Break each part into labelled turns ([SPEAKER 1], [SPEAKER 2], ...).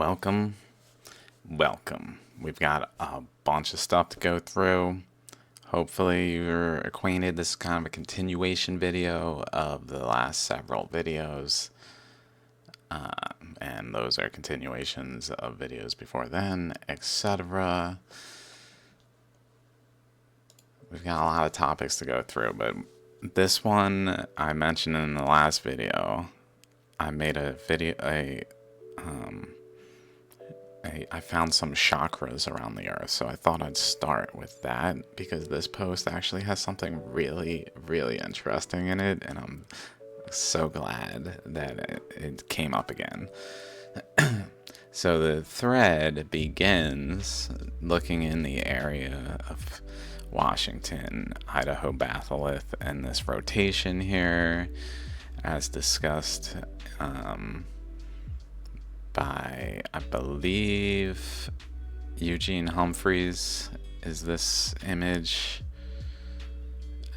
[SPEAKER 1] welcome. Welcome. We've got a bunch of stuff to go through. Hopefully, you're acquainted. This is kind of a continuation video of the last several videos. And those are continuations of videos before then, etc. We've got a lot of topics to go through, but this one I mentioned in the last video. I made a video, I found some chakras around the earth, so I thought I'd start with that because this post actually has something really, really interesting in it, and I'm so glad that it came up again. So the thread begins looking in the area of Washington, Idaho, batholith, and this rotation here, as discussed by, I believe, Eugene Humphreys is this image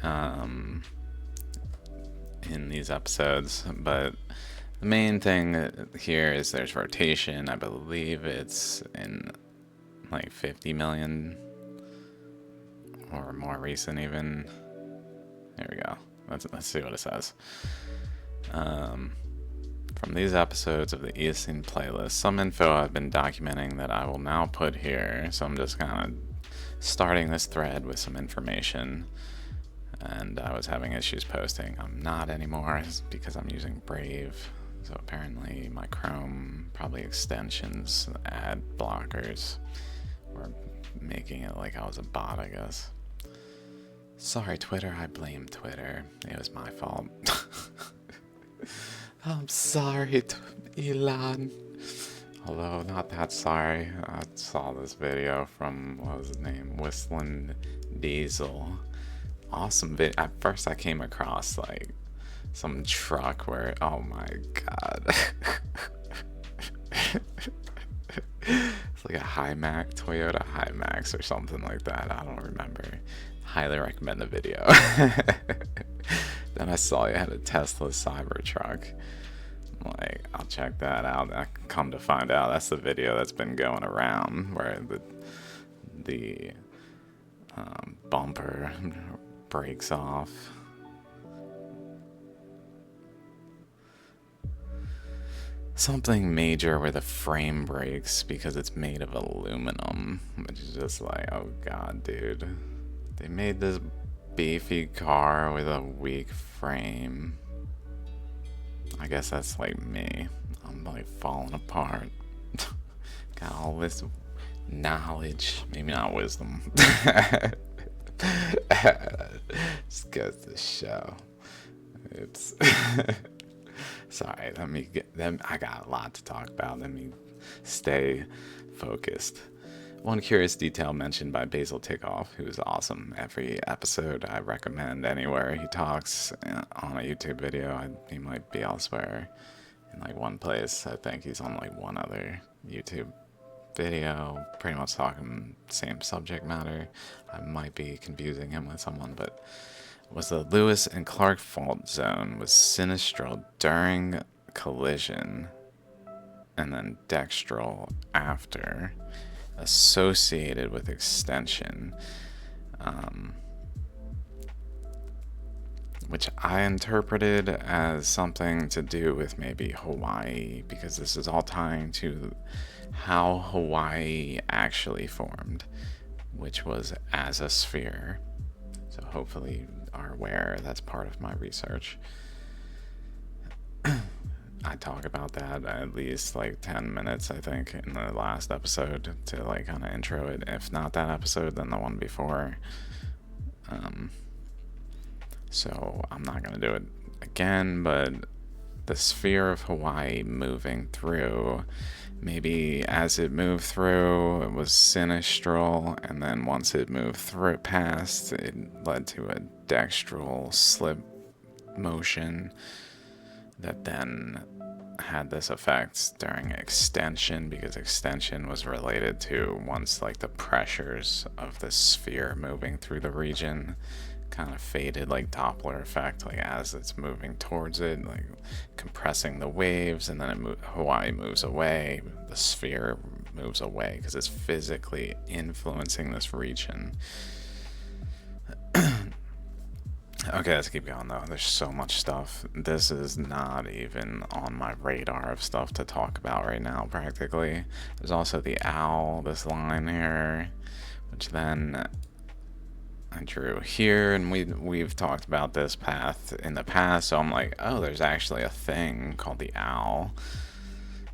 [SPEAKER 1] in these episodes. But the main thing here is there's rotation. I believe it's in like 50 million or more recent even. There we go. Let's see what it says. From these episodes of the Eocene playlist, some info I've been documenting that I will now put here. So I'm just kind of starting this thread with some information. And I was having issues posting. I'm not anymore because I'm using Brave. So apparently my Chrome, probably extensions, ad blockers, were making it like I was a bot, I guess. Sorry, Twitter. I blame Twitter. It was my fault. I'm sorry, Elon. Although, not that sorry. I saw this video from, what was his name? Whistling Diesel. Awesome video. At first, I came across, like, some truck where, oh my god. It's like a Hilux, Toyota Hilux or something like that. I don't remember. Highly recommend the video. Then I saw you had a Tesla Cybertruck. I'm like, I'll check that out. I come to find out that's the video that's been going around where the bumper breaks off. Something major where the frame breaks because it's made of aluminum, which is just like, oh god, dude. They made this beefy car with a weak frame. I guess that's like me. I'm like falling apart. Got all this knowledge, maybe not wisdom. Just goes to show. It's sorry, let me get them. I got a lot to talk about. Let me stay focused. One curious detail mentioned by Basil Tikoff, who is awesome. Every episode I recommend anywhere he talks on a YouTube video. He might be elsewhere in like one place. I think he's on like one other YouTube video, pretty much talking same subject matter. I might be confusing him with someone, but was the Lewis and Clark fault zone was sinistral during collision and then dextral after, associated with extension, which I interpreted as something to do with maybe Hawaii, because this is all tying to how Hawaii actually formed, which was as a sphere. So hopefully you are aware that's part of my research. I talk about that at least like 10 minutes, I think, in the last episode to like kind of intro it. If not that episode, then the one before. So I'm not going to do it again, but the sphere of Hawaii moving through, maybe as it moved through, it was sinistral, and then once it moved through past, it led to a dextral slip motion that then had this effect during extension, because extension was related to once like the pressures of the sphere moving through the region kind of faded, like Doppler effect, like as it's moving towards it, like compressing the waves, and then Hawaii moves away, the sphere moves away because it's physically influencing this region. Okay, let's keep going though. There's so much stuff. This is not even on my radar of stuff to talk about right now, practically. There's also the owl, this line here, which then I drew here, and we've talked about this path in the past, so I'm like, oh, there's actually a thing called the owl.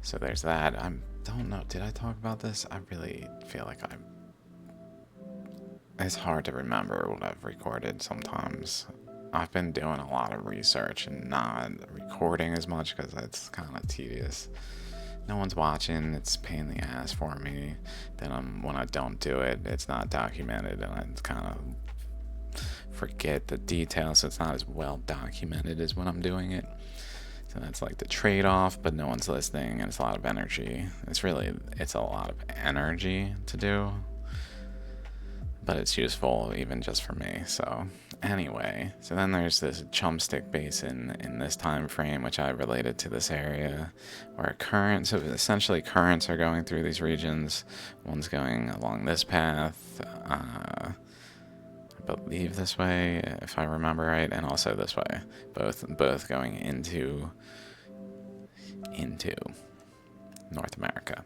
[SPEAKER 1] So there's that. I don't know, did I talk about this? I really feel like it's hard to remember what I've recorded sometimes. I've been doing a lot of research and not recording as much because it's kind of tedious. No one's watching, it's a pain in the ass for me. Then when I don't do it, it's not documented, and I kind of forget the details, so it's not as well documented as when I'm doing it. So that's like the trade-off, but no one's listening, and it's a lot of energy. It's a lot of energy to do, but it's useful even just for me. So anyway, so then there's this Chumstick Basin in this time frame, which I related to this area where currents, so essentially currents are going through these regions. One's going along this path, I believe this way, if I remember right, and also this way, both going into North America.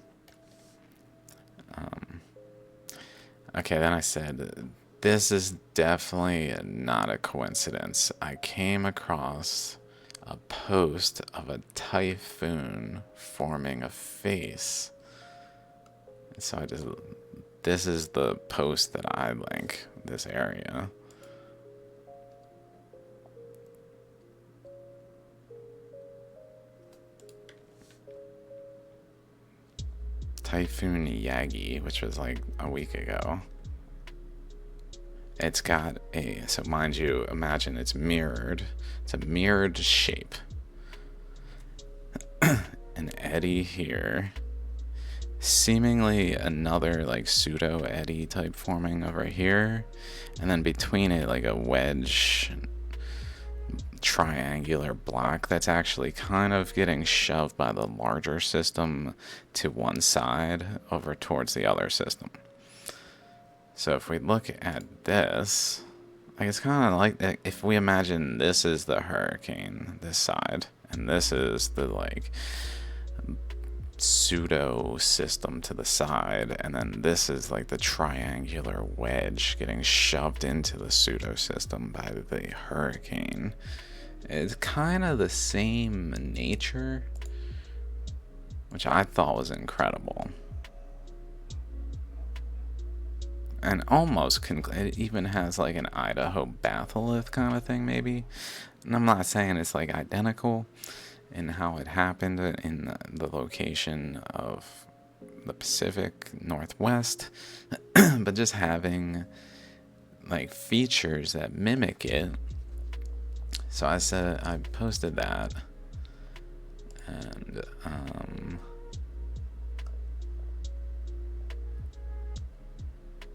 [SPEAKER 1] Okay, then I said, this is definitely not a coincidence. I came across a post of a typhoon forming a face. So this is the post that I link, this area. Typhoon Yagi, which was like a week ago. It's got so mind you, imagine it's mirrored. It's a mirrored shape. An eddy here. Seemingly another like pseudo eddy type forming over here. And then between it, like a wedge triangular block that's actually kind of getting shoved by the larger system to one side over towards the other system. So if we look at this, like it's kind of like if we imagine this is the hurricane, this side, and this is the like pseudo system to the side, and then this is like the triangular wedge getting shoved into the pseudo system by the hurricane. It's kind of the same nature, which I thought was incredible. And almost, it even has like an Idaho batholith kind of thing, maybe. And I'm not saying it's like identical in how it happened in the location of the Pacific Northwest, but just having like features that mimic it. So I posted that, and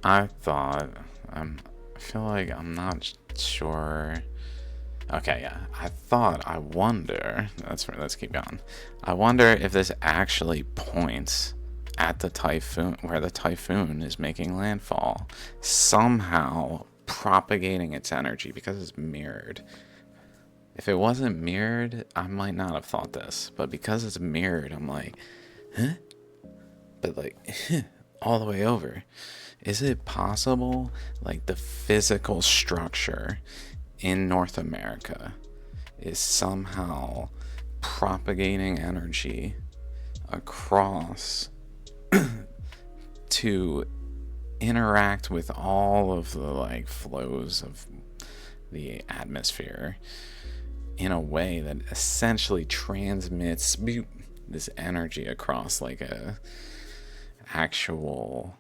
[SPEAKER 1] I thought, I feel like I'm not sure. Okay, yeah, I wonder, let's keep going. I wonder if this actually points at the typhoon, where the typhoon is making landfall, somehow propagating its energy because it's mirrored. If it wasn't mirrored, I might not have thought this, but because it's mirrored, I'm like, huh? But like, all the way over. Is it possible, like, the physical structure in North America is somehow propagating energy across to interact with all of the, like, flows of the atmosphere in a way that essentially transmits this energy across like a actual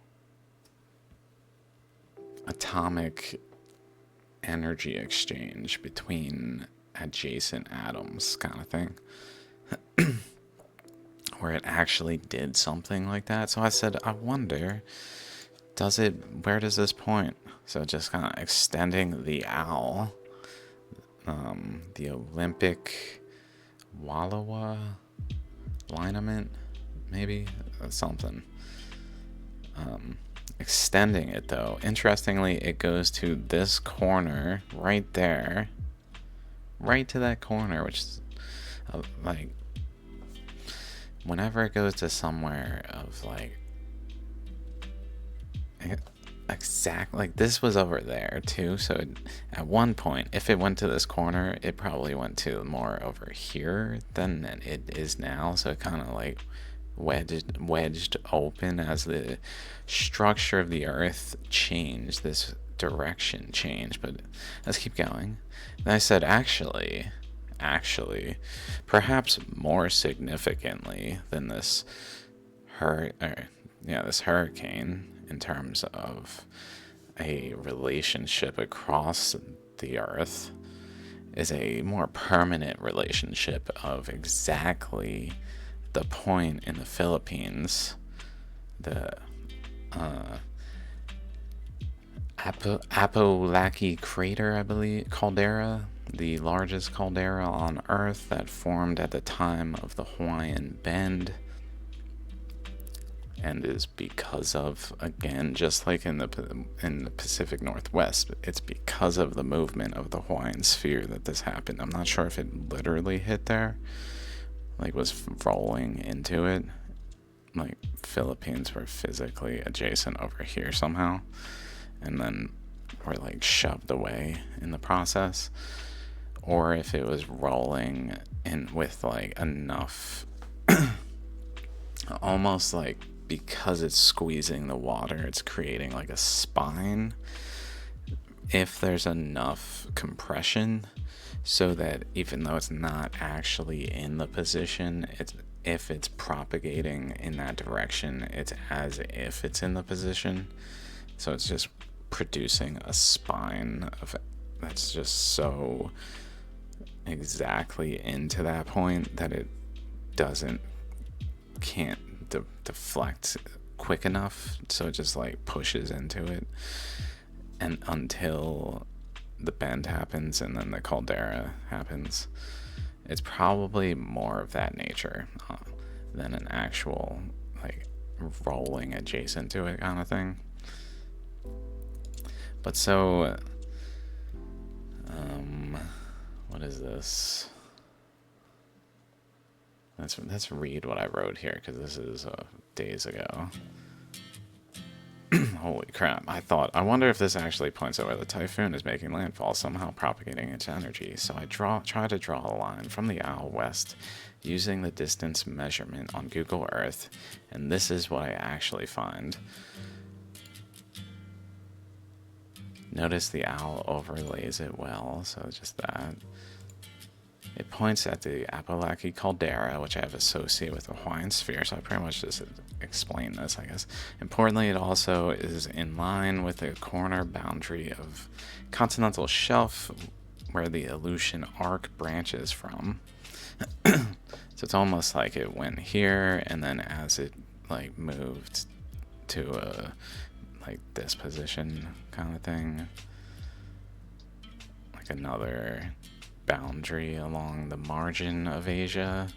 [SPEAKER 1] atomic energy exchange between adjacent atoms kind of thing, where it actually did something like that. So I said, I wonder where does this point? So just kind of extending the owl, the Olympic Wallowa lineament, maybe something. Extending it though, interestingly, it goes to this corner right there, right to that corner, which is like whenever it goes to somewhere of like exact, like this was over there too, so at one point if it went to this corner it probably went to more over here than it is now, so it kind of like wedged open as the structure of the earth changed, this direction changed. But let's keep going. And I said actually perhaps more significantly than this this hurricane in terms of a relationship across the earth is a more permanent relationship of exactly the point in the Philippines, the Apalaki crater, I believe, caldera, the largest caldera on Earth that formed at the time of the Hawaiian Bend, and is because of, again, just like in the Pacific Northwest, it's because of the movement of the Hawaiian sphere that this happened. I'm not sure if it literally hit there, like was rolling into it, like Philippines were physically adjacent over here somehow, and then were like shoved away in the process, or if it was rolling in with like enough almost like because it's squeezing the water, it's creating like a spine if there's enough compression, so that even though it's not actually in the position, if it's propagating in that direction, it's as if it's in the position. So it's just producing a spine that's just so exactly into that point that it can't deflect quick enough, so it just like pushes into it, and until the bend happens and then the caldera happens. It's probably more of that nature than an actual like rolling adjacent to it kind of thing. But so what is this? Let's read what I wrote here, because this is days ago. Holy crap. I wonder if this actually points out where the typhoon is making landfall, somehow propagating its energy. So I try to draw a line from the owl west using the distance measurement on Google Earth, and this is what I actually find. Notice the owl overlays it well, so just that. It points at the Apalaki caldera, which I have associated with the Hawaiian sphere, so I pretty much just explained this, I guess. Importantly, it also is in line with the corner boundary of continental shelf where the Aleutian Arc branches from. So it's almost like it went here, and then as it like moved to like this position kind of thing, like another boundary along the margin of Asia,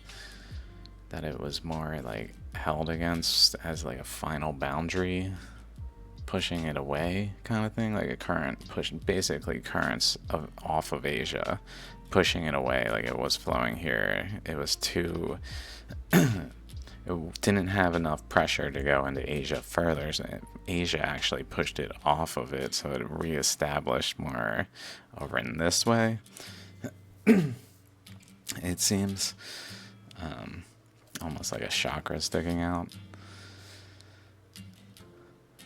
[SPEAKER 1] that it was more like held against as like a final boundary, pushing it away kind of thing, like a current basically currents off of Asia, pushing it away. Like it was flowing here, it was too it didn't have enough pressure to go into Asia further, so Asia actually pushed it off of it, so it reestablished more over in this way. It seems almost like a chakra sticking out.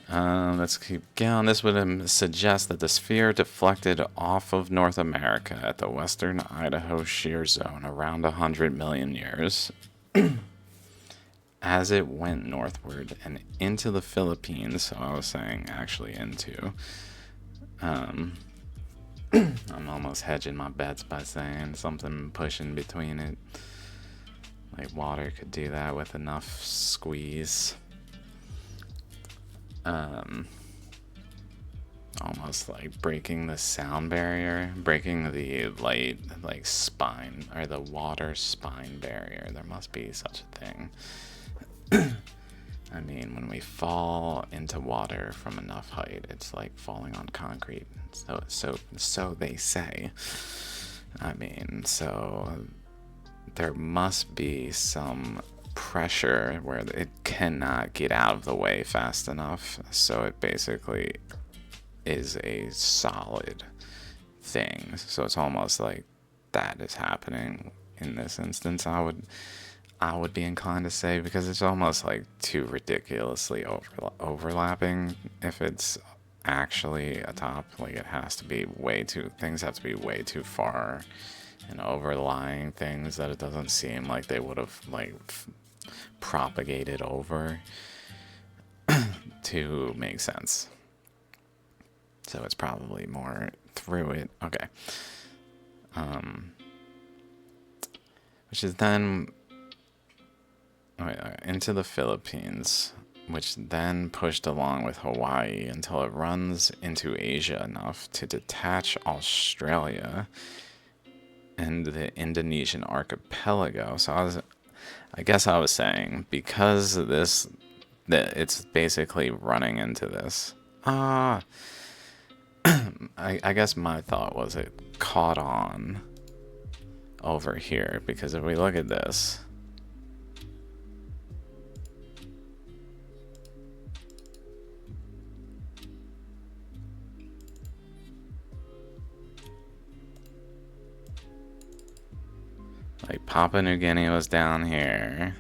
[SPEAKER 1] Let's keep going. This would suggest that the sphere deflected off of North America at the western Idaho shear zone around 100 million years as it went northward and into the Philippines. So I was saying actually into I'm almost hedging my bets by saying something pushing between it. Like water could do that with enough squeeze. almost like breaking the sound barrier, breaking the light, like spine, or the water spine barrier. There must be such a thing. I mean, when we fall into water from enough height, it's like falling on concrete. So they say. I mean, so there must be some pressure where it cannot get out of the way fast enough. So it basically is a solid thing. So it's almost like that is happening in this instance. I would be inclined to say, because it's almost like too ridiculously overlapping. If it's actually a top, like it has to be way too, things have to be way too far and overlying things that it doesn't seem like they would have like propagated over to make sense. So it's probably more through it. Okay. Which is then into the Philippines, which then pushed along with Hawaii until it runs into Asia enough to detach Australia and the Indonesian archipelago. So I guess I was saying, because that it's basically running into this. I guess my thought was it caught on over here, because if we look at this, like Papua New Guinea was down here,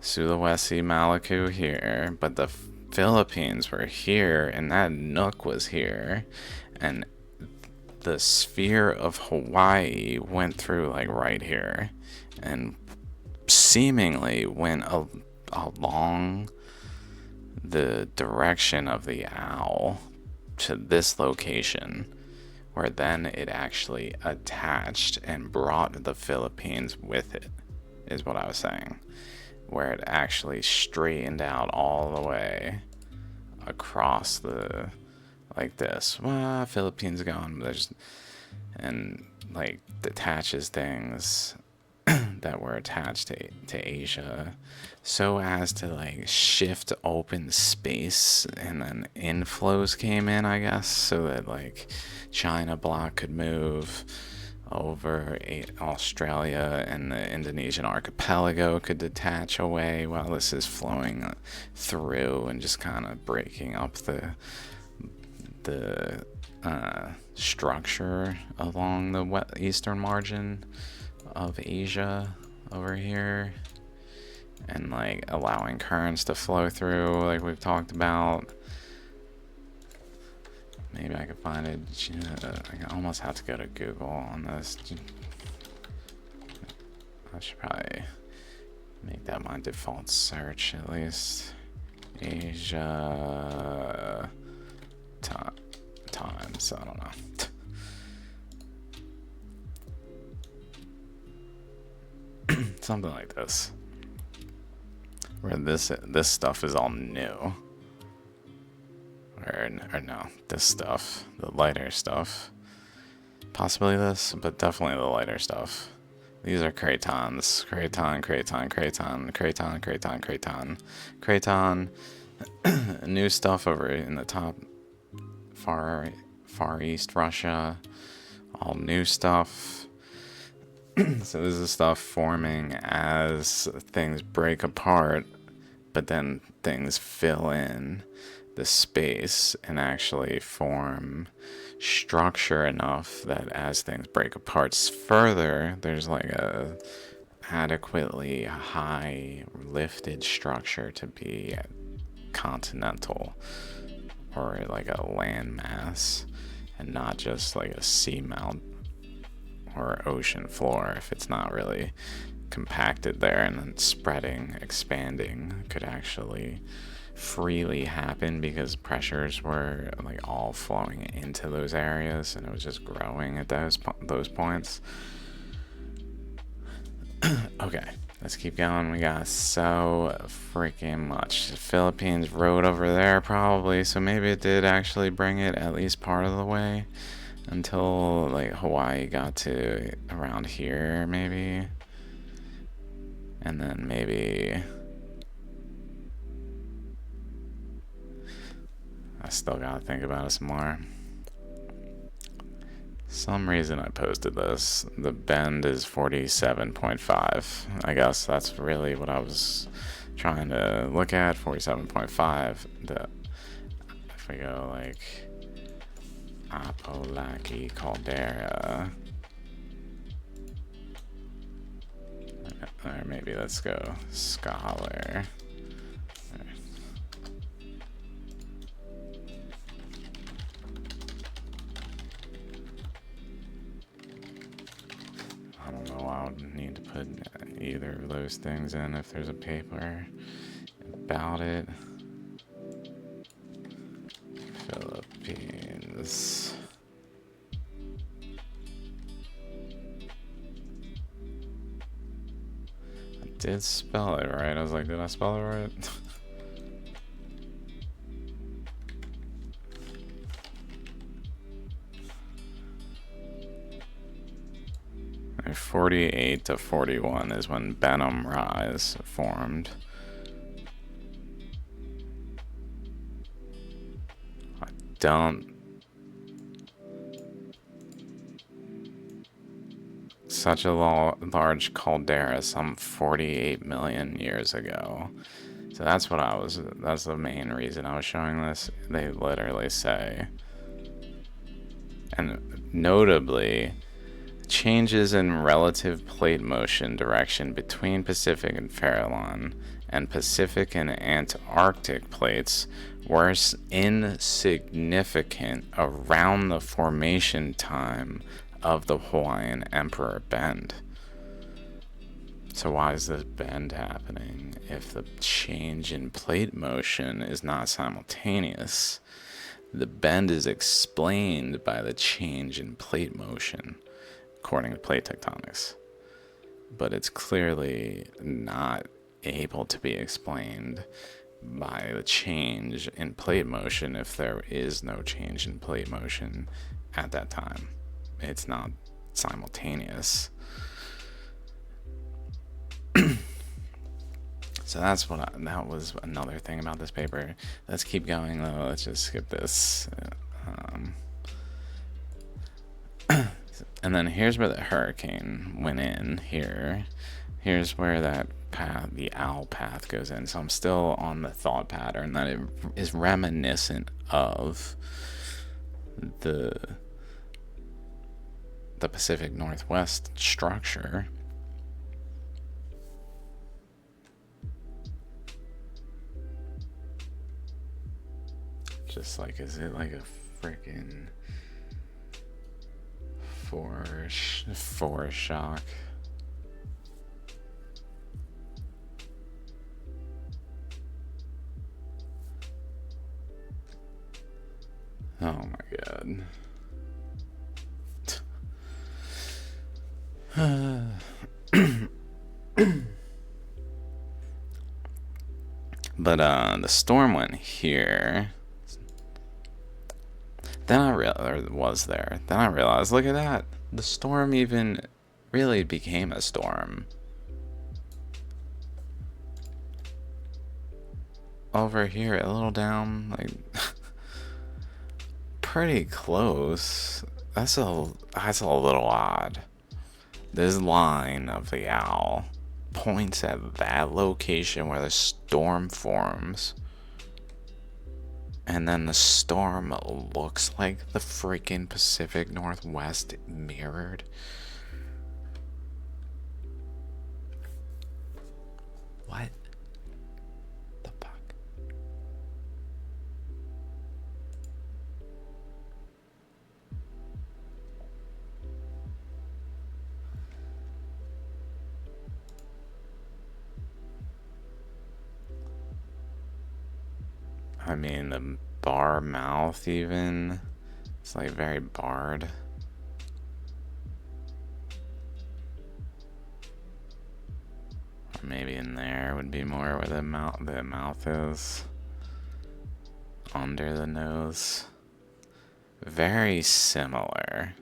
[SPEAKER 1] Sulawesi, Maluku here, but the Philippines were here, and that nook was here, and the sphere of Hawaii went through like right here, and seemingly went along the direction of the owl to this location, where then it actually attached and brought the Philippines with it, is what I was saying. Where it actually straightened out all the way across the, like this. Well, Philippines gone, and like detaches things that were attached to Asia, so as to like shift open space, and then inflows came in, I guess, so that like China bloc could move over Australia, and the Indonesian archipelago could detach away while this is flowing through and just kind of breaking up the structure along the eastern margin of Asia over here, and like allowing currents to flow through, like we've talked about. Maybe I could find it. I almost have to go to Google on this. I should probably make that my default search, at least. Asia times. I don't know. Something like this, where this stuff is all new. Or no, this stuff, the lighter stuff. Possibly this, but definitely the lighter stuff. These are Craytons. Crayton. New stuff over in the top, far east Russia. All new stuff. So this is stuff forming as things break apart, but then things fill in the space and actually form structure enough that as things break apart further, there's like a adequately high lifted structure to be continental, or like a land mass, and not just like a seamount or ocean floor. If it's not really compacted there, and then spreading, expanding could actually freely happen, because pressures were like all flowing into those areas, and it was just growing at those points. Okay, Let's keep going. We got so freaking much. The Philippines road over there probably, so maybe it did actually bring it at least part of the way until like Hawaii got to around here maybe. And then maybe I still gotta think about it some more. Some reason I posted this. The bend is 47.5. I guess that's really what I was trying to look at. 47.5. If we go like Apolaki Caldera, or maybe let's go Scholar. I don't know, I would need to put either of those things in if there's a paper about it. Philippines. I did spell it right. I was like, did I spell it right? 48 to 41 is when Benham Rise formed. I don't... Such a large caldera some 48 million years ago. So that's what that's the main reason I was showing this. They literally say, and notably, changes in relative plate motion direction between Pacific and Farallon and Pacific and Antarctic plates were insignificant around the formation time of the Hawaiian Emperor Bend. So why is this bend happening if the change in plate motion is not simultaneous? The bend is explained by the change in plate motion, according to plate tectonics. But it's clearly not able to be explained by the change in plate motion if there is no change in plate motion at that time. It's not simultaneous. So that was another thing about this paper. Let's keep going though. Let's just skip this. And then here's where the hurricane went in here. Here's where that path, the owl path, goes in. So I'm still on the thought pattern that it is reminiscent of the Pacific Northwest structure. Just like, is it like a freaking forest shock? Oh my god. But the storm went here. Then I realized, look at that. The storm even really became a storm. Over here, a little down, like pretty close. That's a little odd. This line of the owl points at that location where the storm forms. And then the storm looks like the freaking Pacific Northwest mirrored. What the fuck? I mean, the bar mouth even, it's like very barred. maybe in there would be more where the mouth is. Under the nose. Very similar.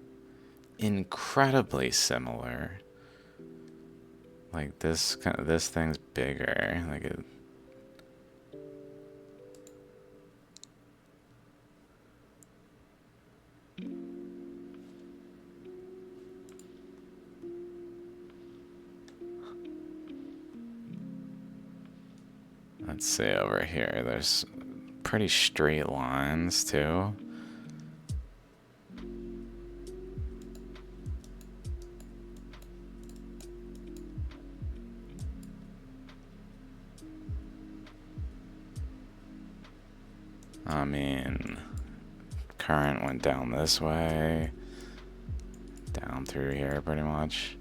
[SPEAKER 1] Incredibly similar. Like this thing's bigger. Like it. Let's see over here. There's pretty straight lines too. I mean, current went down this way, down through here pretty much.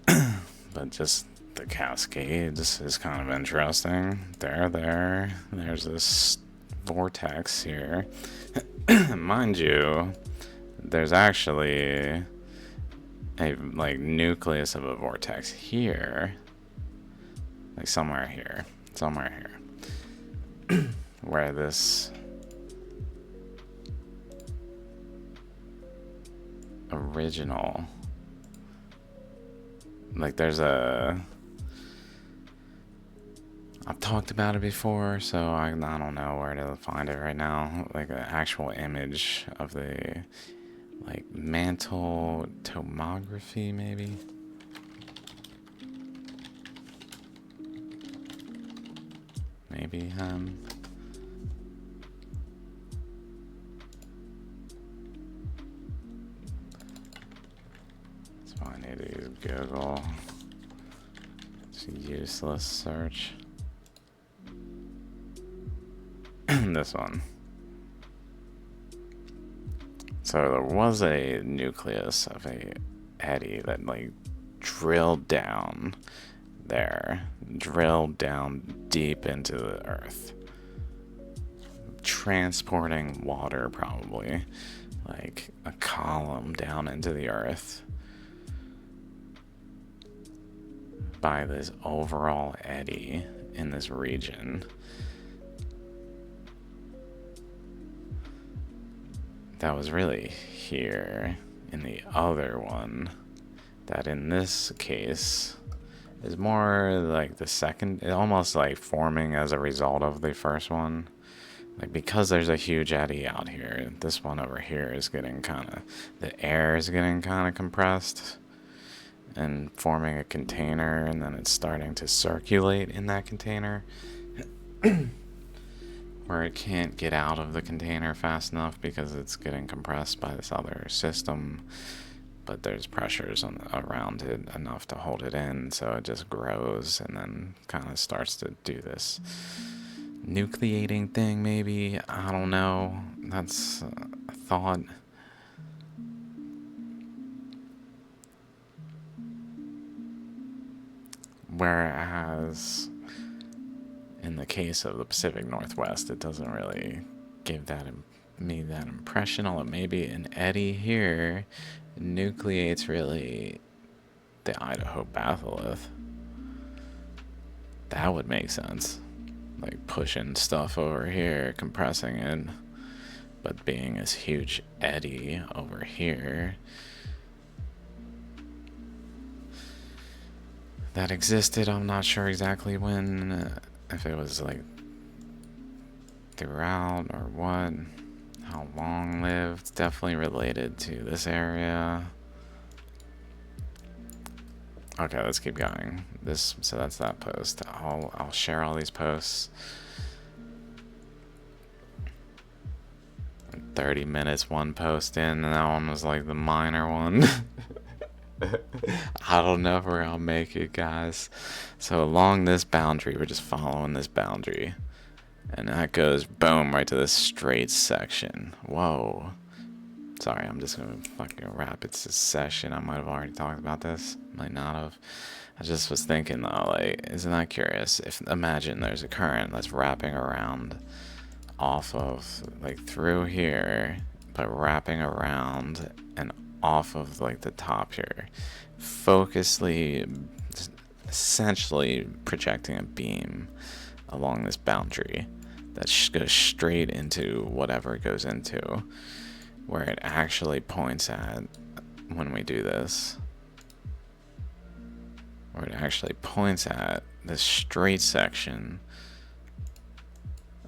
[SPEAKER 1] But just the cascades is kind of interesting. There's this vortex here. Mind you, there's actually a like nucleus of a vortex here. Like somewhere here. Where this original, like there's a, I've talked about it before, so I don't know where to find it right now, like an actual image of the like mantle tomography maybe. Maybe so I need to use Google. It's a useless search. This one. So there was a nucleus of a eddy that like drilled down there, drilled down deep into the earth, transporting water probably, like a column down into the earth by this overall eddy in this region. That was really here in the other one, that in this case is more like the second, almost like forming as a result of the first one. Like because there's a huge eddy out here, this one over here is getting kind of, the air is getting kind of compressed and forming a container, and then it's starting to circulate in that container where it can't get out of the container fast enough because it's getting compressed by this other system, but there's pressures around it enough to hold it in, so it just grows and then kind of starts to do this nucleating thing maybe. I don't know. That's a thought. Whereas in the case of the Pacific Northwest, it doesn't really give me that impression. Although maybe an eddy here nucleates really the Idaho batholith. That would make sense. Like pushing stuff over here, compressing it, but being this huge eddy over here that existed. I'm not sure exactly when, if it was like throughout or what, how long lived. Definitely related to this area. Okay, let's keep going. So that's that post. I'll share all these posts. 30 minutes one post in, and that one was like the minor one. I don't know where I'll make it, guys. So along this boundary, we're just following this boundary, and that goes boom right to this straight section. Whoa. Sorry, I'm just gonna fucking wrap it succession. I might have already talked about this, might not have. I just was thinking though, like, isn't that curious? If imagine there's a current that's wrapping around off of like through here, but wrapping around and off of like the top here, essentially projecting a beam along this boundary that goes straight into whatever it goes into, where it actually points at, when we do this, where it actually points at this straight section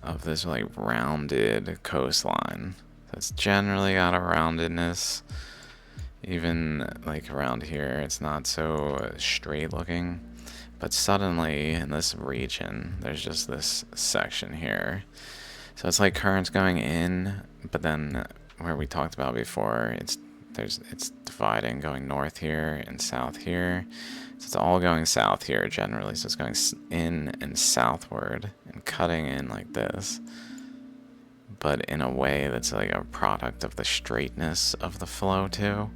[SPEAKER 1] of this like rounded coastline. So it's generally got a roundedness. Even like around here, it's not so straight looking. But suddenly in this region, there's just this section here. So it's like currents going in, but then where we talked about before, it's dividing, going north here and south here. So it's all going south here generally. So it's going in and southward and cutting in like this, but in a way that's like a product of the straightness of the flow too.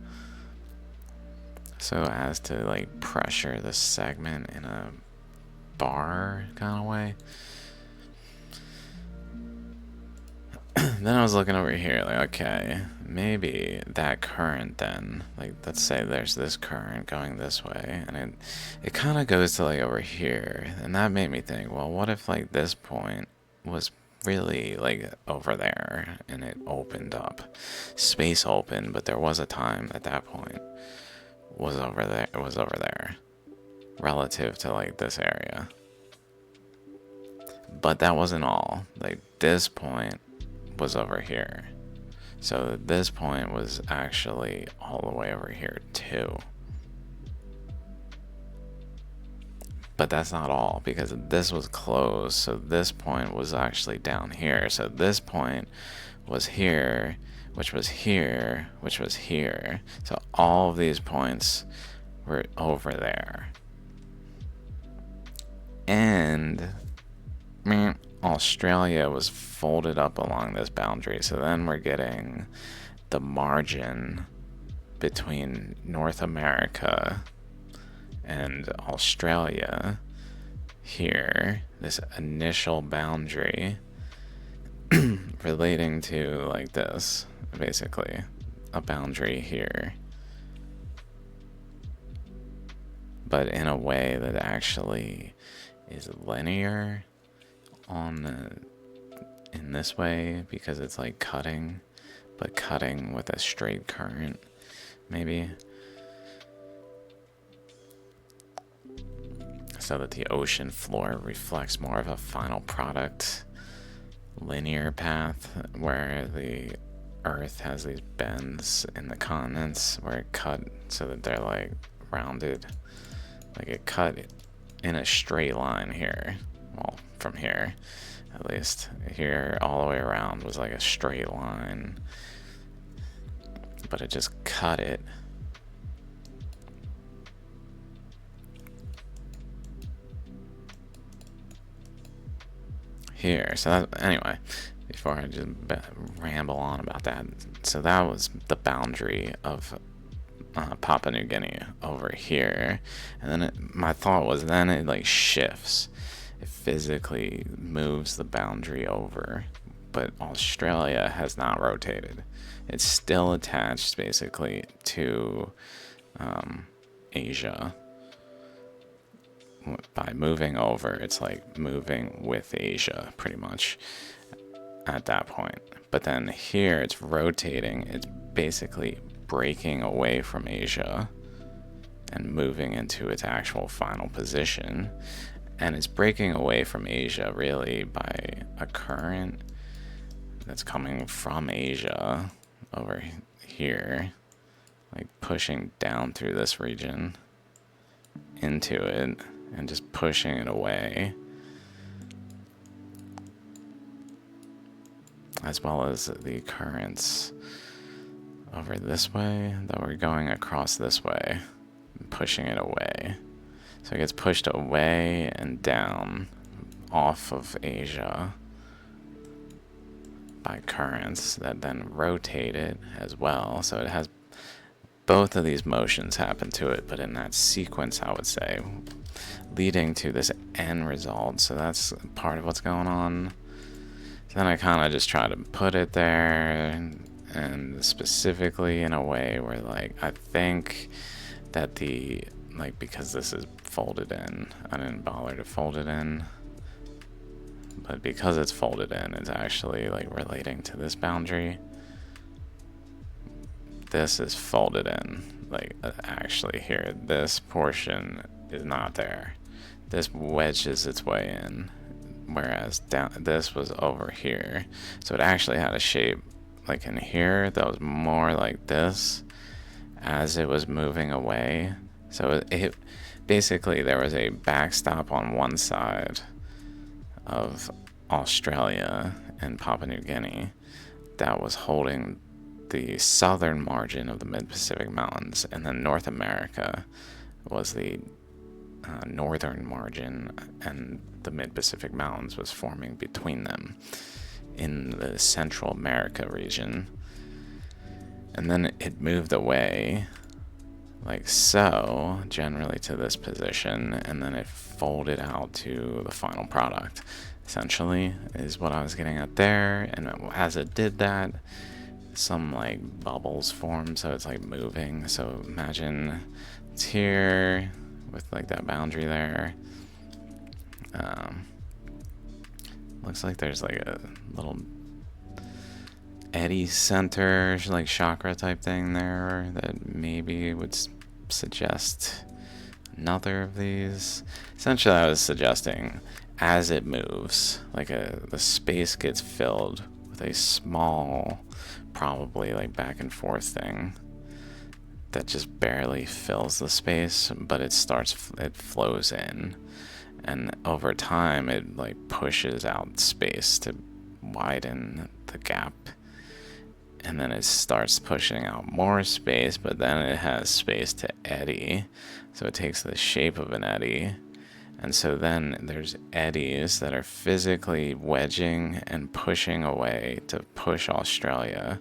[SPEAKER 1] So as to like pressure this segment in a bar kind of way. Then I was looking over here like, okay, maybe that current then, like let's say there's this current going this way, and it kind of goes to like over here, and that made me think, well, what if like this point was really like over there and it opened up, space opened, but there was a time at that point was over there, it was over there relative to like this area. But that wasn't all. Like this point was over here. So this point was actually all the way over here too. But that's not all, because this was closed, so this point was actually down here. So this point was here, which was here, which was here. So all of these points were over there. And Australia was folded up along this boundary. So then we're getting the margin between North America and Australia here, this initial boundary relating to like this, basically a boundary here, but in a way that actually is linear on in this way, because it's like cutting, but cutting with a straight current maybe, so that the ocean floor reflects more of a final product linear path, where the earth has these bends in the continents where it cut so that they're like rounded, like it cut in a straight line here. Well, from here at least, here all the way around was like a straight line, but it just cut it here. So that, anyway, before I just ramble on about that, so that was the boundary of Papua New Guinea over here. And then my thought was, then it like shifts, it physically moves the boundary over, but Australia has not rotated. It's still attached basically to Asia. By moving over, it's like moving with Asia pretty much at that point. But then here it's rotating, it's basically breaking away from Asia and moving into its actual final position. And it's breaking away from Asia really by a current that's coming from Asia over here, like pushing down through this region into it and just pushing it away, as well as the currents over this way that we're going across this way, pushing it away. So it gets pushed away and down off of Asia by currents that then rotate it as well. So it has both of these motions happen to it, but in that sequence, I would say, leading to this end result. So that's part of what's going on. Then I kind of just try to put it there, and specifically in a way where, like, I think that the, like, because this is folded in. I didn't bother to fold it in, but because it's folded in, it's actually like relating to this boundary. This is folded in, like actually here. This portion is not there. This wedges its way in, whereas down this was over here. So it actually had a shape like in here that was more like this as it was moving away. So it basically, there was a backstop on one side of Australia and Papua New Guinea that was holding the southern margin of the mid-Pacific Mountains, and then North America was the northern margin, and the mid-Pacific Mountains was forming between them in the Central America region. And then it moved away like so, generally to this position, and then it folded out to the final product, essentially, is what I was getting at there. And as it did that, some like bubbles form, so it's like moving. So imagine it's here with like that boundary there. Looks like there's like a little eddy center, like chakra type thing there that maybe would suggest another of these. Essentially, I was suggesting as it moves, like the space gets filled with a small, probably like back and forth thing that just barely fills the space, but it flows in, and over time it like pushes out space to widen the gap, and then it starts pushing out more space, but then it has space to eddy, so it takes the shape of an eddy. And so then there's eddies that are physically wedging and pushing away to push Australia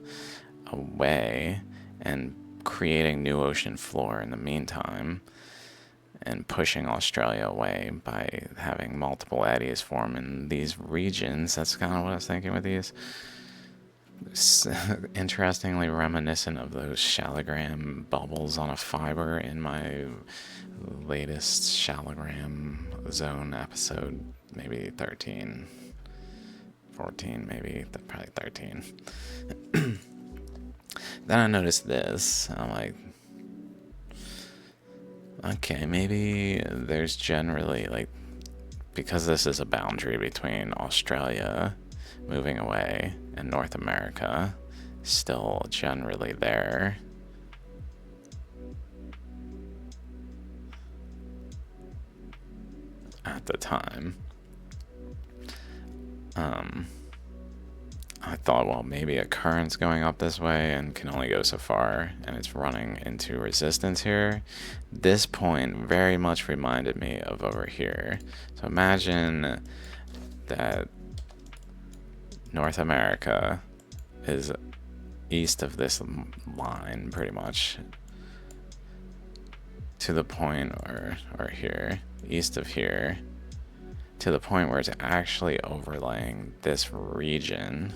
[SPEAKER 1] away and creating new ocean floor in the meantime, and pushing Australia away by having multiple eddies form in these regions. That's kind of what I was thinking with these. Interestingly reminiscent of those shallogram bubbles on a fiber in my latest shallogram zone episode, maybe 13, 14, maybe, probably 13. Then I noticed this. I'm like, okay, maybe there's generally, like, because this is a boundary between Australia moving away and North America still generally there. At the time, I thought, well, maybe a current's going up this way and can only go so far, and it's running into resistance here. This point very much reminded me of over here. So imagine that North America is east of this line, pretty much, to the point, or here, east of here, to the point where it's actually overlaying this region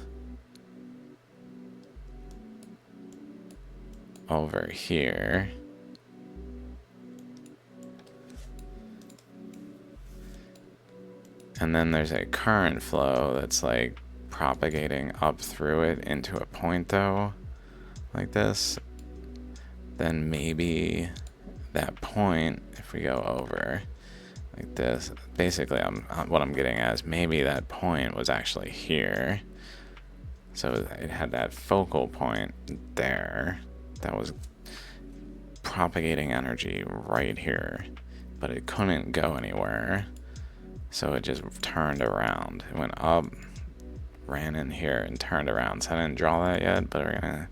[SPEAKER 1] over here. And then there's a current flow that's like propagating up through it into a point though, like this. Then maybe that point, if we go over like this, basically what I'm getting at is maybe that point was actually here. So it had that focal point there that was propagating energy right here, but it couldn't go anywhere. So it just turned around. It went up, ran in here, and turned around. So I didn't draw that yet, but we're gonna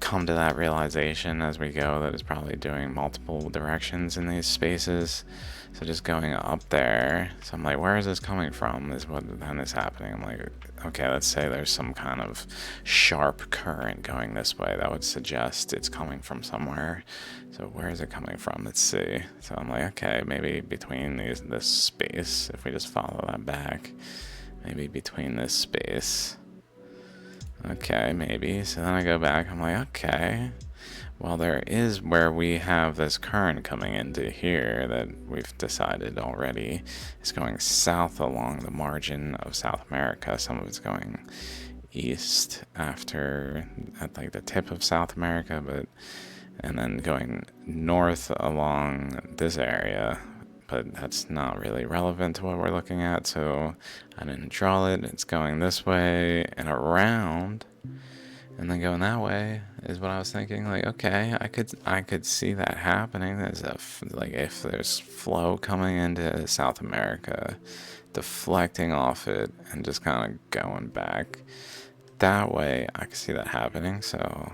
[SPEAKER 1] come to that realization as we go that it's probably doing multiple directions in these spaces. So just going up there. So I'm like, where is this coming from? Is what then is happening. I'm like, okay, let's say there's some kind of sharp current going this way. That would suggest it's coming from somewhere. So where is it coming from? Let's see. So I'm like, okay, maybe between this space, if we just follow that back, maybe between this space. Okay, maybe. So then I go back. I'm like, okay, Well, there is where we have this current coming into here that we've decided already is going south along the margin of South America. Some of it's going east after at like the tip of South America, but and then going north along this area. But that's not really relevant to what we're looking at, so I didn't draw it. It's going this way and around, and then going that way is what I was thinking. Like, okay, I could see that happening. Like if there's flow coming into South America, deflecting off it and just kind of going back that way, I could see that happening. So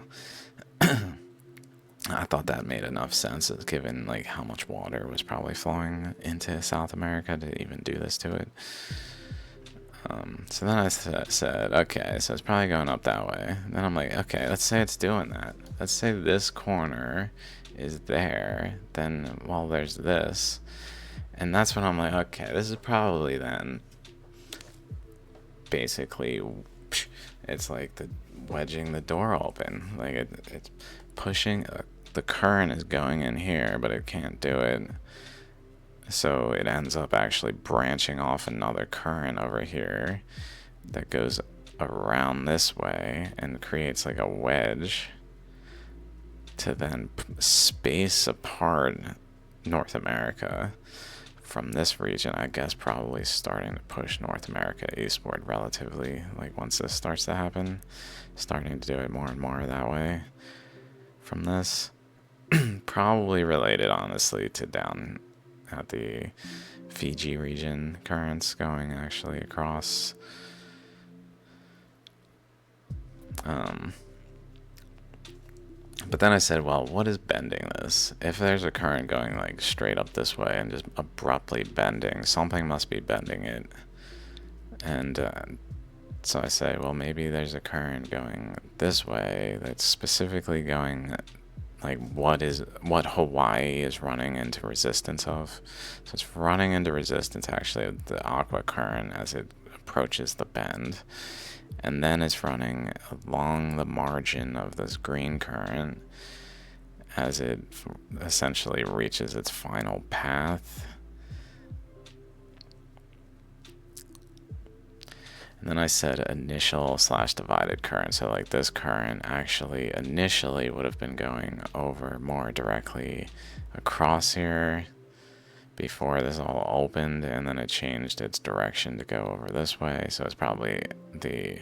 [SPEAKER 1] I thought that made enough sense, given like how much water was probably flowing into South America to even do this to it. So then I said, okay, so it's probably going up that way. And then I'm like, okay, let's say it's doing that. Let's say this corner is there. Then, well, there's this. And that's when I'm like, okay, this is probably then basically, it's like the wedging the door open. Like it's pushing, the current is going in here, but it can't do it. So it ends up actually branching off another current over here that goes around this way and creates like a wedge to then space apart North America from this region. I guess probably starting to push North America eastward relatively, like once this starts to happen, starting to do it more and more that way from this. Probably related, honestly, to down at the Fiji region currents going actually across. But then I said, well, what is bending this? If there's a current going like straight up this way and just abruptly bending, something must be bending it. And so I say, well, maybe there's a current going this way that's specifically going like what Hawaii is running into resistance of. So it's running into resistance actually of the aqua current as it approaches the bend, and then it's running along the margin of this green current as it essentially reaches its final path. And then I said initial / divided current. So like this current actually initially would have been going over more directly across here before this all opened, and then it changed its direction to go over this way. So it's probably the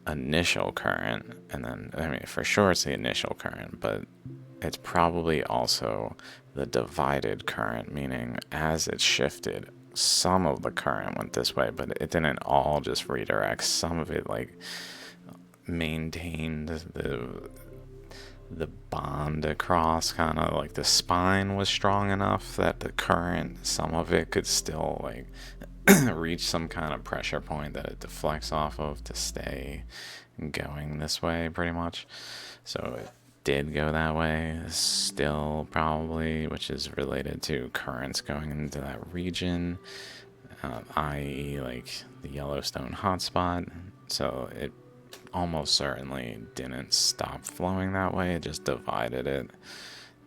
[SPEAKER 1] initial current, and then, I mean, for sure it's the initial current, but it's probably also the divided current, meaning as it shifted, some of the current went this way, but it didn't all just redirect. Some of it like maintained the bond across, kind of like the spine was strong enough that the current, some of it could still like reach some kind of pressure point that it deflects off of to stay going this way pretty much. So it did go that way still, probably, which is related to currents going into that region, i.e. like the Yellowstone hotspot. So it almost certainly didn't stop flowing that way, it just divided it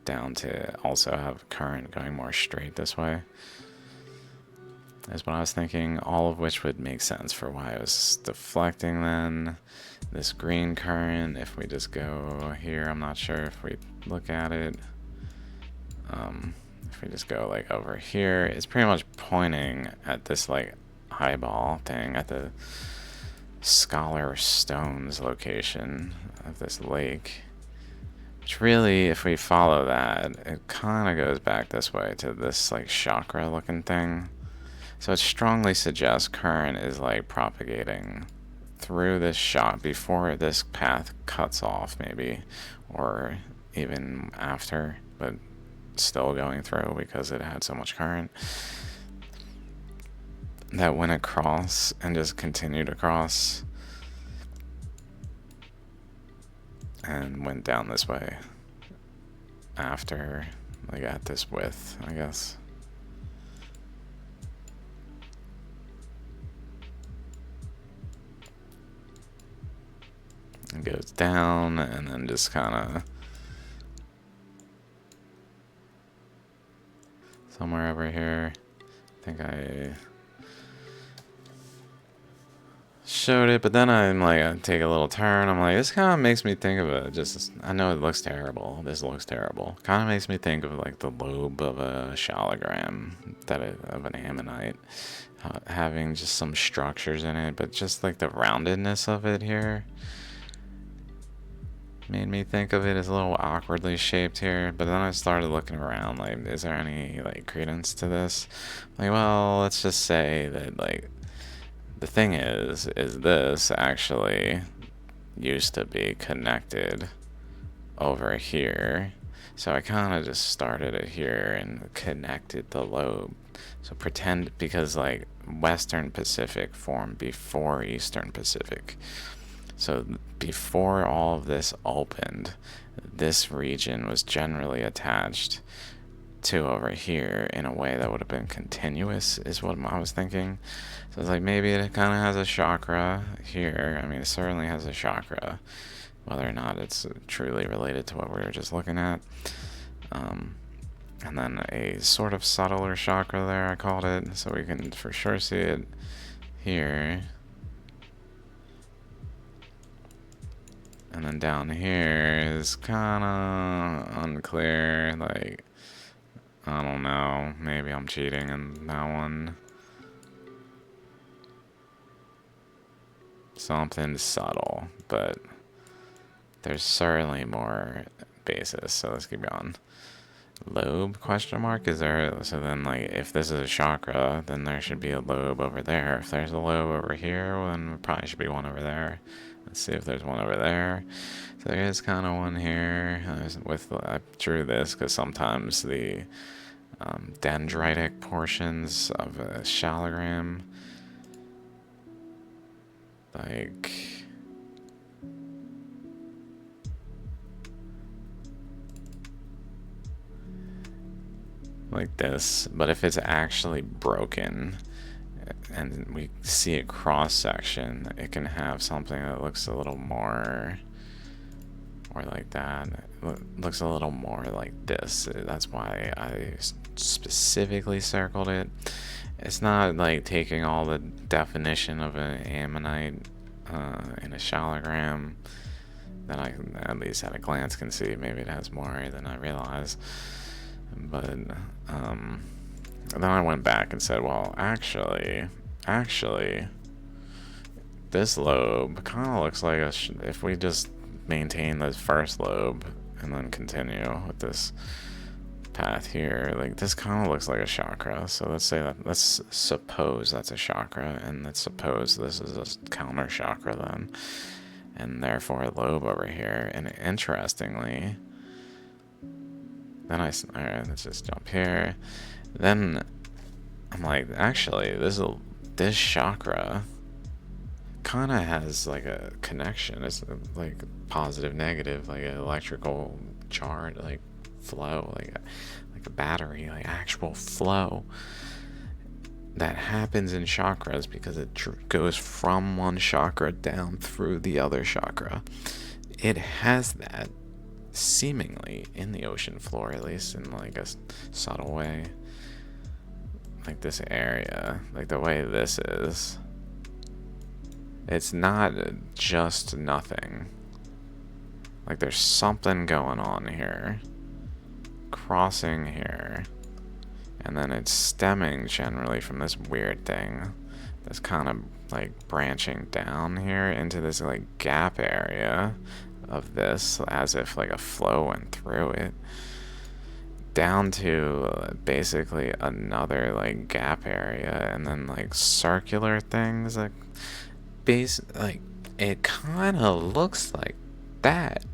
[SPEAKER 1] down to also have current going more straight this way, is what I was thinking, all of which would make sense for why it was deflecting then. This green current, if we just go here, I'm not sure if we look at it, if we just go like over here, it's pretty much pointing at this like eyeball thing at the Scholar Stones location of this lake, which really, if we follow that, it kind of goes back this way to this like chakra looking thing. So it strongly suggests current is like propagating through this shot before this path cuts off, maybe, or even after, but still going through because it had so much current that went across and just continued across and went down this way after, like at this width, I guess. It goes down and then just kind of somewhere over here. I think I showed it, but then I'm like, I take a little turn. I'm like, this kind of makes me think of I know it looks terrible. This looks terrible. Kind of makes me think of like the lobe of a shalogram, of an ammonite, having just some structures in it, but just like the roundedness of it here made me think of it as a little awkwardly shaped here. But then I started looking around, like, is there any like credence to this? Like, well, let's just say that like the thing is this actually used to be connected over here. So I kind of just started it here and connected the lobe. So pretend, because like Western Pacific formed before Eastern Pacific. So before all of this opened, this region was generally attached to over here in a way that would have been continuous, is what I was thinking. So it's like maybe it kind of has a chakra here. I mean, it certainly has a chakra, whether or not it's truly related to what we were just looking at. And then a sort of subtler chakra there, I called it, so we can for sure see it here. And then down here is kind of unclear, like, I don't know, maybe I'm cheating in that one. Something subtle, but there's certainly more basis, so let's keep going. Lobe, question mark? Is there, so then like, if this is a chakra, then there should be a lobe over there. If there's a lobe over here, well, then there probably should be one over there. Let's see if there's one over there. So there is kind of one here. I drew this because sometimes the dendritic portions of a shalogram, like this, but if it's actually broken and we see a cross section, it can have something that looks a little more, or like that. It looks a little more like this. That's why I specifically circled it. It's not like taking all the definition of an ammonite in a shalogram that I, at least at a glance, can see. Maybe it has more than I realize. But then I went back and said, well, actually, this lobe kind of looks like if we just maintain this first lobe and then continue with this path here, like this kind of looks like a chakra. So let's suppose that's a chakra, and let's suppose this is a counter chakra then, and therefore a lobe over here. And interestingly, then alright, let's just jump here. Then I'm like, actually, this chakra kind of has like a connection. It's like positive, negative, like an electrical charge, like flow, like a battery, like actual flow that happens in chakras because it goes from one chakra down through the other chakra. It has that seemingly in the ocean floor, at least in like a subtle way. Like this area, like the way this is, it's not just nothing. Like there's something going on here, crossing here, and then it's stemming generally from this weird thing that's kind of like branching down here into this like gap area of this, as if like a flow went through it, down to basically another like gap area, and then like circular things, like it kind of looks like that,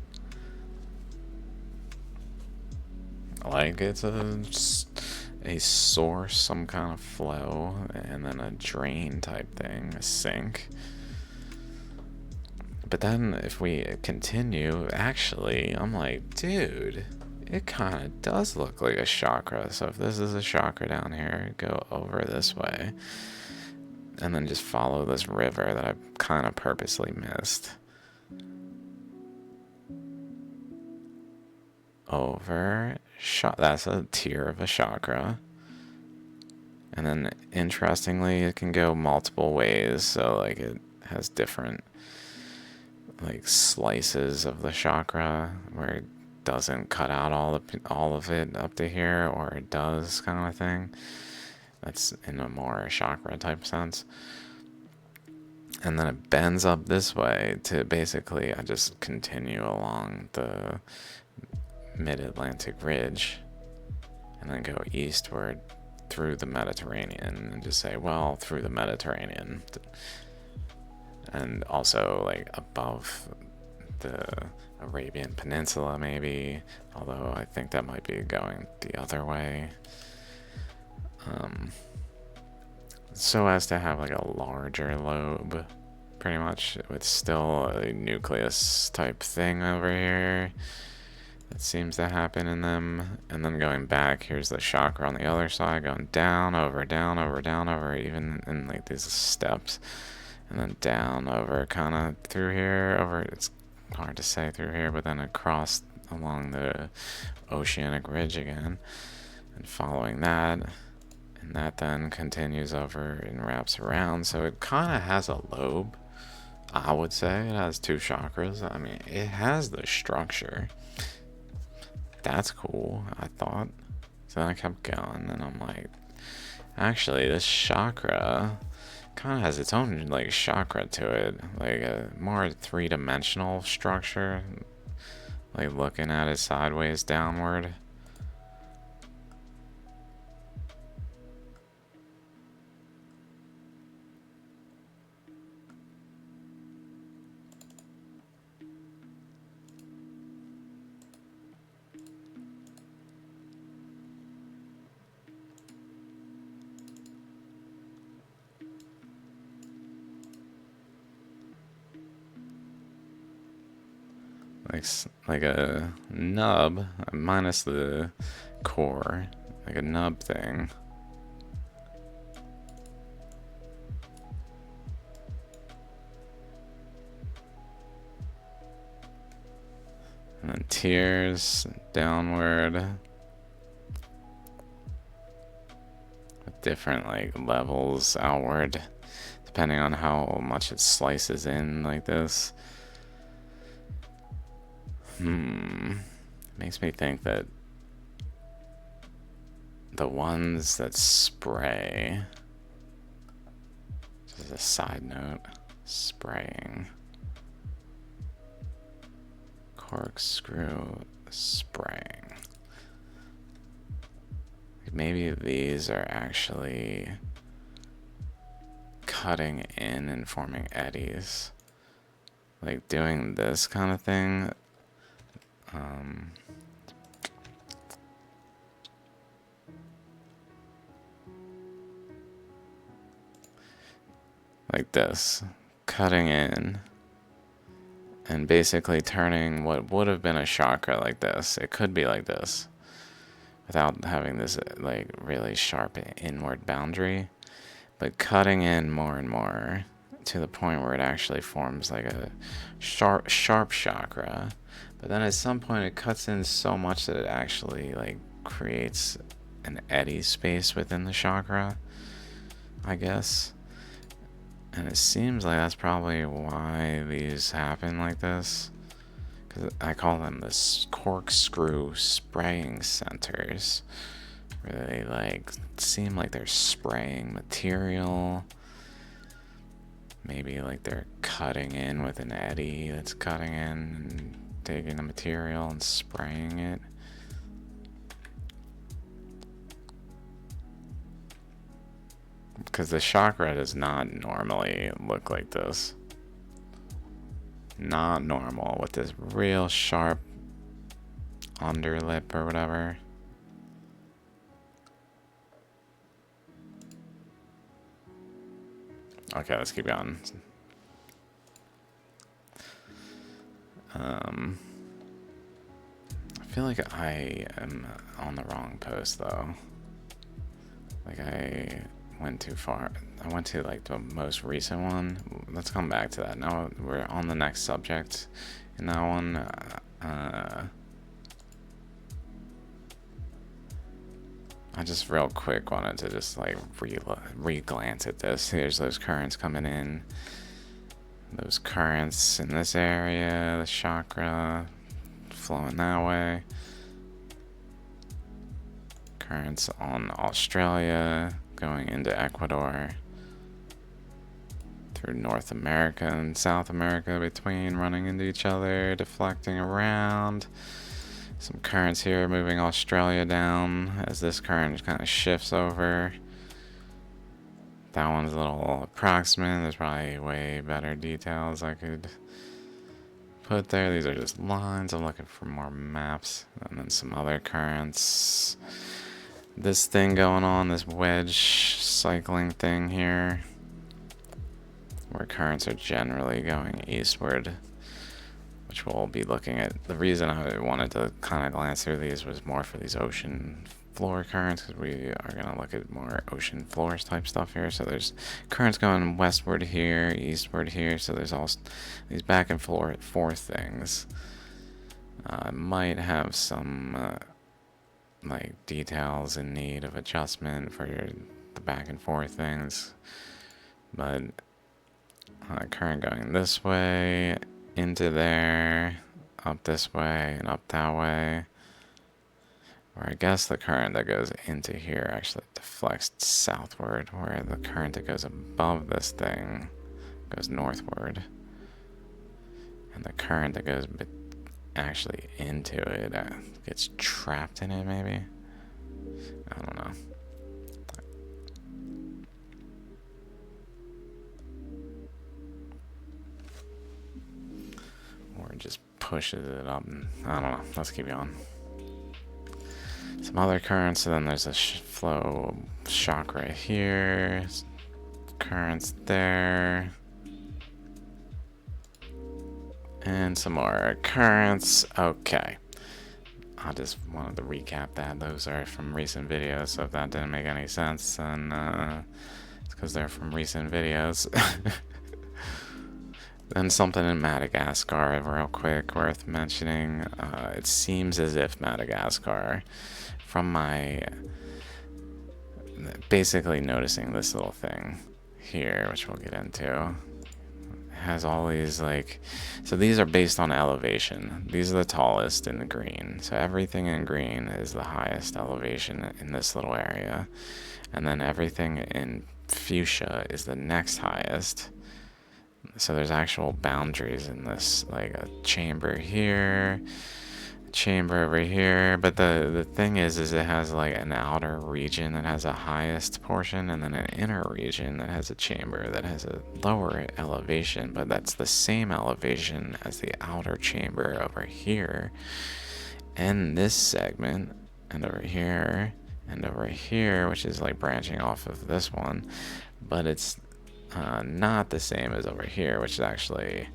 [SPEAKER 1] like it's a source, some kind of flow, and then a drain type thing, a sink. But then if we continue, actually, I'm like, dude, it kind of does look like a chakra. So if this is a chakra down here, go over this way, and then just follow this river that I kind of purposely missed. Over, that's a tier of a chakra. And then interestingly, it can go multiple ways. So like it has different like slices of the chakra where it doesn't cut out all of it up to here, or it does, kind of thing. That's in a more chakra type sense. And then it bends up this way to basically I just continue along the mid-Atlantic ridge and then go eastward through the Mediterranean and just say, well, through the Mediterranean. And also like above the Arabian Peninsula maybe, although I think that might be going the other way. So as to have like a larger lobe, pretty much, with still a nucleus type thing over here that seems to happen in them. And then going back, here's the chakra on the other side, going down, over, even in like these steps, and then down, over, kind of through here, over, it's hard to say through here, but then across along the oceanic ridge again, and following that. And that then continues over and wraps around. So it kind of has a lobe, I would say. It has 2 chakras. I mean, it has the structure. That's cool, I thought. So then I kept going, and I'm like, actually, this chakra kind of has its own, like, chakra to it. Like a more 3-dimensional structure. Like looking at it sideways downward. Like a nub minus the core, like a nub thing. And then tears downward with different like levels outward, depending on how much it slices in like this. Makes me think that the ones that spray, just as a side note, spraying, corkscrew spraying. Maybe these are actually cutting in and forming eddies. Like doing this kind of thing. Like this, cutting in and basically turning what would have been a chakra like this. It could be like this without having this like really sharp inward boundary, but cutting in more and more to the point where it actually forms like a sharp chakra. But then at some point it cuts in so much that it actually like creates an eddy space within the chakra, I guess. And it seems like that's probably why these happen like this. Because I call them the corkscrew spraying centers. Where they like seem like they're spraying material. Maybe like they're cutting in with an eddy that's cutting in and taking the material and spraying it. Because the chakra does not normally look like this. Not normal with this real sharp underlip or whatever. Okay, let's keep going. I feel like I am on the wrong post though. Like I went too far. I went to like the most recent one. Let's come back to that. Now we're on the next subject. In that one, I just real quick wanted to just like re-glance at this. Here's those currents coming in. Those currents in this area, the chakra flowing that way. Currents on Australia going into Ecuador. Through North America and South America between, running into each other, deflecting around. Some currents here moving Australia down as this current kind of shifts over. That one's a little approximate. There's probably way better details I could put there. These are just lines. I'm looking for more maps. And then some other currents. This thing going on, this wedge cycling thing here, where currents are generally going eastward, which we'll be looking at. The reason I wanted to kind of glance through these was more for these ocean floor currents, because we are going to look at more ocean floors type stuff here. So there's currents going westward here, eastward here, so there's all these back and forth things. Might have some like details in need of adjustment for the back and forth things, but current going this way, into there, up this way, and up that way. Or I guess the current that goes into here actually deflects southward, where the current that goes above this thing goes northward. And the current that goes actually into it gets trapped in it, maybe? I don't know. Or just pushes it up, and I don't know. Let's keep going. Some other currents, and then there's a flow shock right here. Currents there. And some more currents. Okay. I just wanted to recap that. Those are from recent videos, so if that didn't make any sense, then it's because they're from recent videos. Then something in Madagascar, real quick, worth mentioning. It seems as if Madagascar, from my basically noticing this little thing here, which we'll get into, has all these like, so these are based on elevation. These are the tallest in the green. So everything in green is the highest elevation in this little area. And then everything in fuchsia is the next highest. So there's actual boundaries in this, like a chamber here, a chamber over here. But the thing is it has like an outer region that has a highest portion, and then an inner region that has a chamber that has a lower elevation, but that's the same elevation as the outer chamber over here. And this segment, and over here, and over here, which is like branching off of this one, but it's not the same as over here, which is actually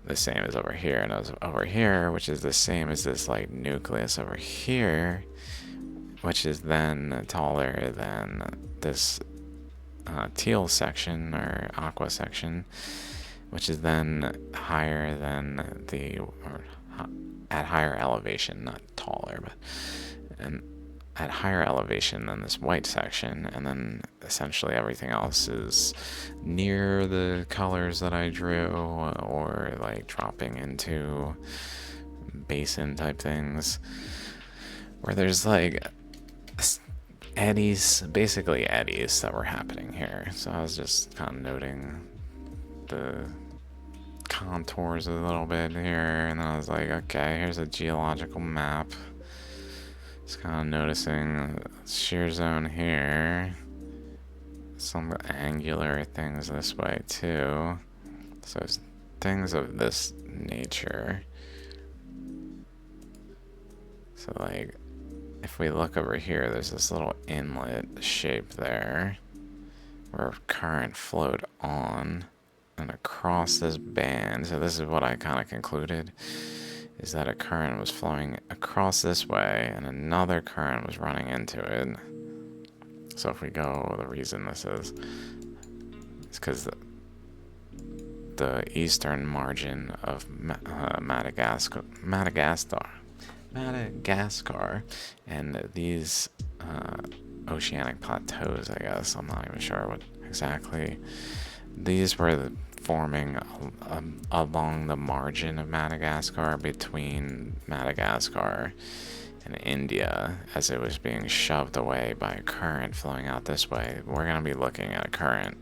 [SPEAKER 1] the same as over here, and over here, which is the same as this like nucleus over here, which is then taller than this teal section or aqua section, which is then higher than at higher elevation, not taller, but at higher elevation than this white section. And then essentially everything else is near the colors that I drew, or like dropping into basin type things, where there's like eddies, basically eddies that were happening here. So I was just kind of noting the contours a little bit here, and then I was like, okay, here's a geological map. Just kind of noticing shear zone here, some angular things this way too. So it's things of this nature. So like, if we look over here, there's this little inlet shape there where current flowed on and across this band. So this is what I kind of concluded, is that a current was flowing across this way and another current was running into it. So if we go, the reason this is because the eastern margin of Madagascar, and these oceanic plateaus, I guess. I'm not even sure what exactly. These were forming along the margin of Madagascar, between Madagascar and India, as it was being shoved away by a current flowing out this way. We're going to be looking at a current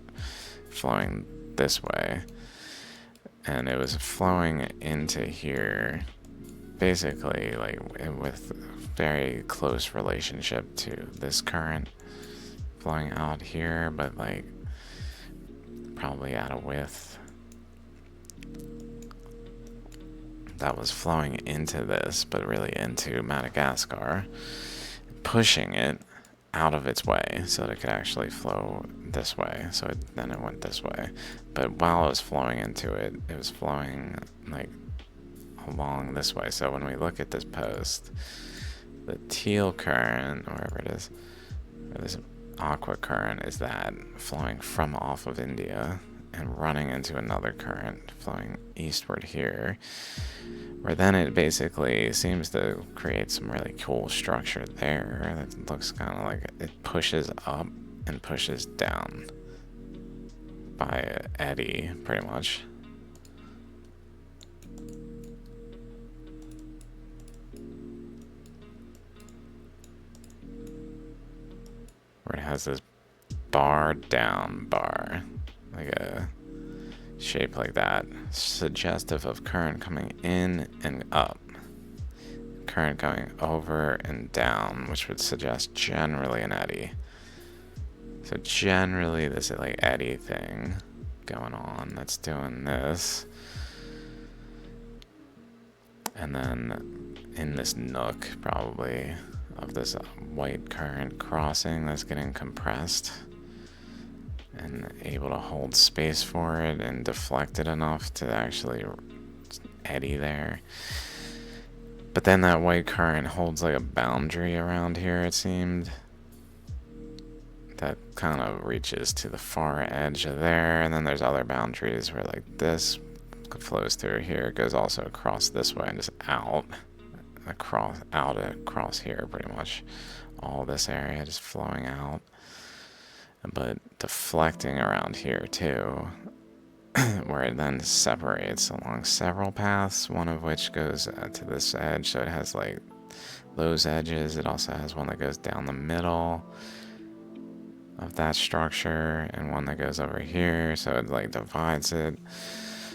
[SPEAKER 1] flowing this way, and it was flowing into here, basically, like, with very close relationship to this current flowing out here, but like probably at a width that was flowing into this, but really into Madagascar, pushing it out of its way so that it could actually flow this way. So then it went this way. But while it was flowing into it, it was flowing like along this way. So when we look at this post, the teal current, or wherever it is, or this aqua current, is that flowing from off of India and running into another current flowing eastward here, where then it basically seems to create some really cool structure there that looks kind of like it pushes up and pushes down by an eddy, pretty much. Where it has this bar down bar, like a shape like that, suggestive of current coming in and up, current going over and down, which would suggest generally an eddy. So generally this is like eddy thing going on that's doing this. And then in this nook, probably, of this white current crossing that's getting compressed and able to hold space for it and deflect it enough to actually eddy there. But then that white current holds like a boundary around here, it seemed, that kind of reaches to the far edge of there, and then there's other boundaries where like this flows through here, it goes also across this way and just out across here, pretty much all this area just flowing out, but deflecting around here too, where it then separates along several paths, one of which goes to this edge, so it has like those edges. It also has one that goes down the middle of that structure and one that goes over here, so it like divides it.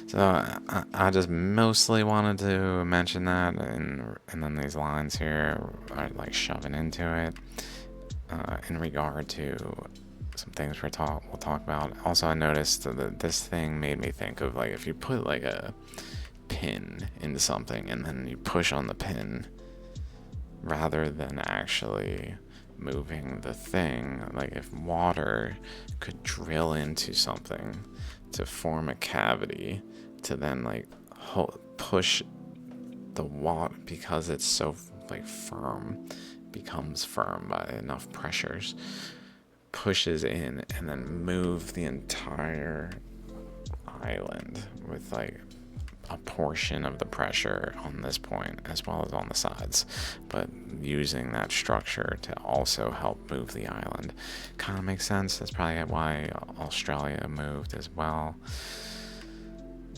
[SPEAKER 1] So I just mostly wanted to mention that, and then these lines here are like shoving into it in regard to some things we'll talk about. Also, I noticed that this thing made me think of like if you put like a pin into something and then you push on the pin rather than actually moving the thing, like if water could drill into something to form a cavity to then like push the water, because it's so like firm, becomes firm by enough pressures, pushes in and then move the entire island with like a portion of the pressure on this point as well as on the sides, but using that structure to also help move the island. Kind of makes sense. That's probably why Australia moved as well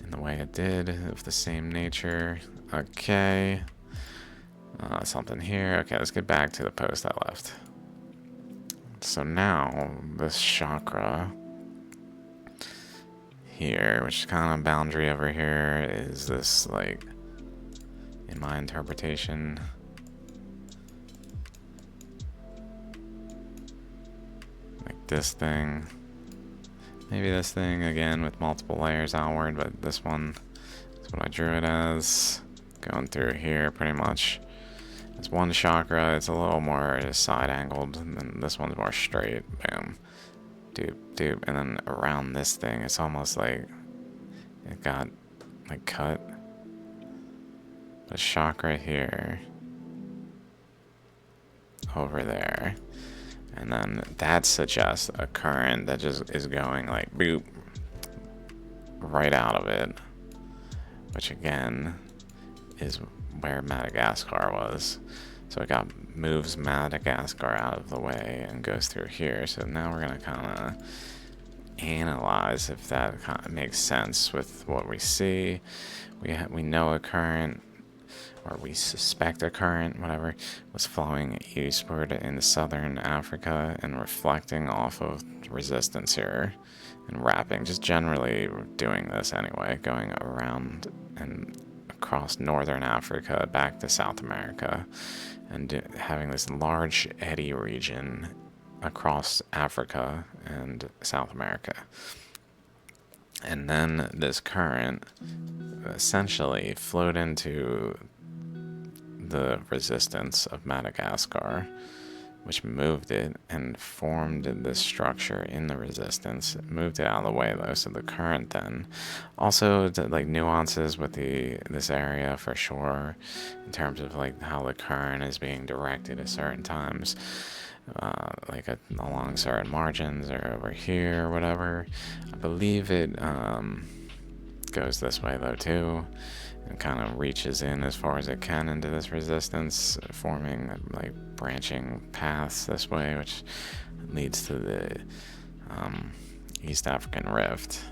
[SPEAKER 1] in the way it did, of the same nature. Okay, something here. Okay, let's get back to the post I left. So now this chakra here, which is kind of boundary over here, is this, like, in my interpretation, like this thing, maybe this thing again with multiple layers outward, but this one is what I drew it as, going through here pretty much. It's one chakra, it's a little more side angled, and then this one's more straight. Boom, doop, doop, and then around this thing, it's almost like it got like cut. The chakra here, over there, and then that suggests a current that just is going like boop right out of it, which again is where Madagascar was. So it moves Madagascar out of the way and goes through here. So now we're gonna kind of analyze if that kind of makes sense with what we see. We know a current, or we suspect a current, whatever, was flowing eastward in southern Africa and reflecting off of resistance here and wrapping, just generally doing this anyway, going around and across northern Africa back to South America and having this large eddy region across Africa and South America. And then this current essentially flowed into the resistance of Madagascar, which moved it and formed this structure in the resistance. It moved it out of the way though, so the current then also like nuances with this area for sure, in terms of like how the current is being directed at certain times, like along certain margins or over here or whatever. I believe it goes this way though too, and kind of reaches in as far as it can into this resistance, forming like branching paths this way, which leads to the East African Rift.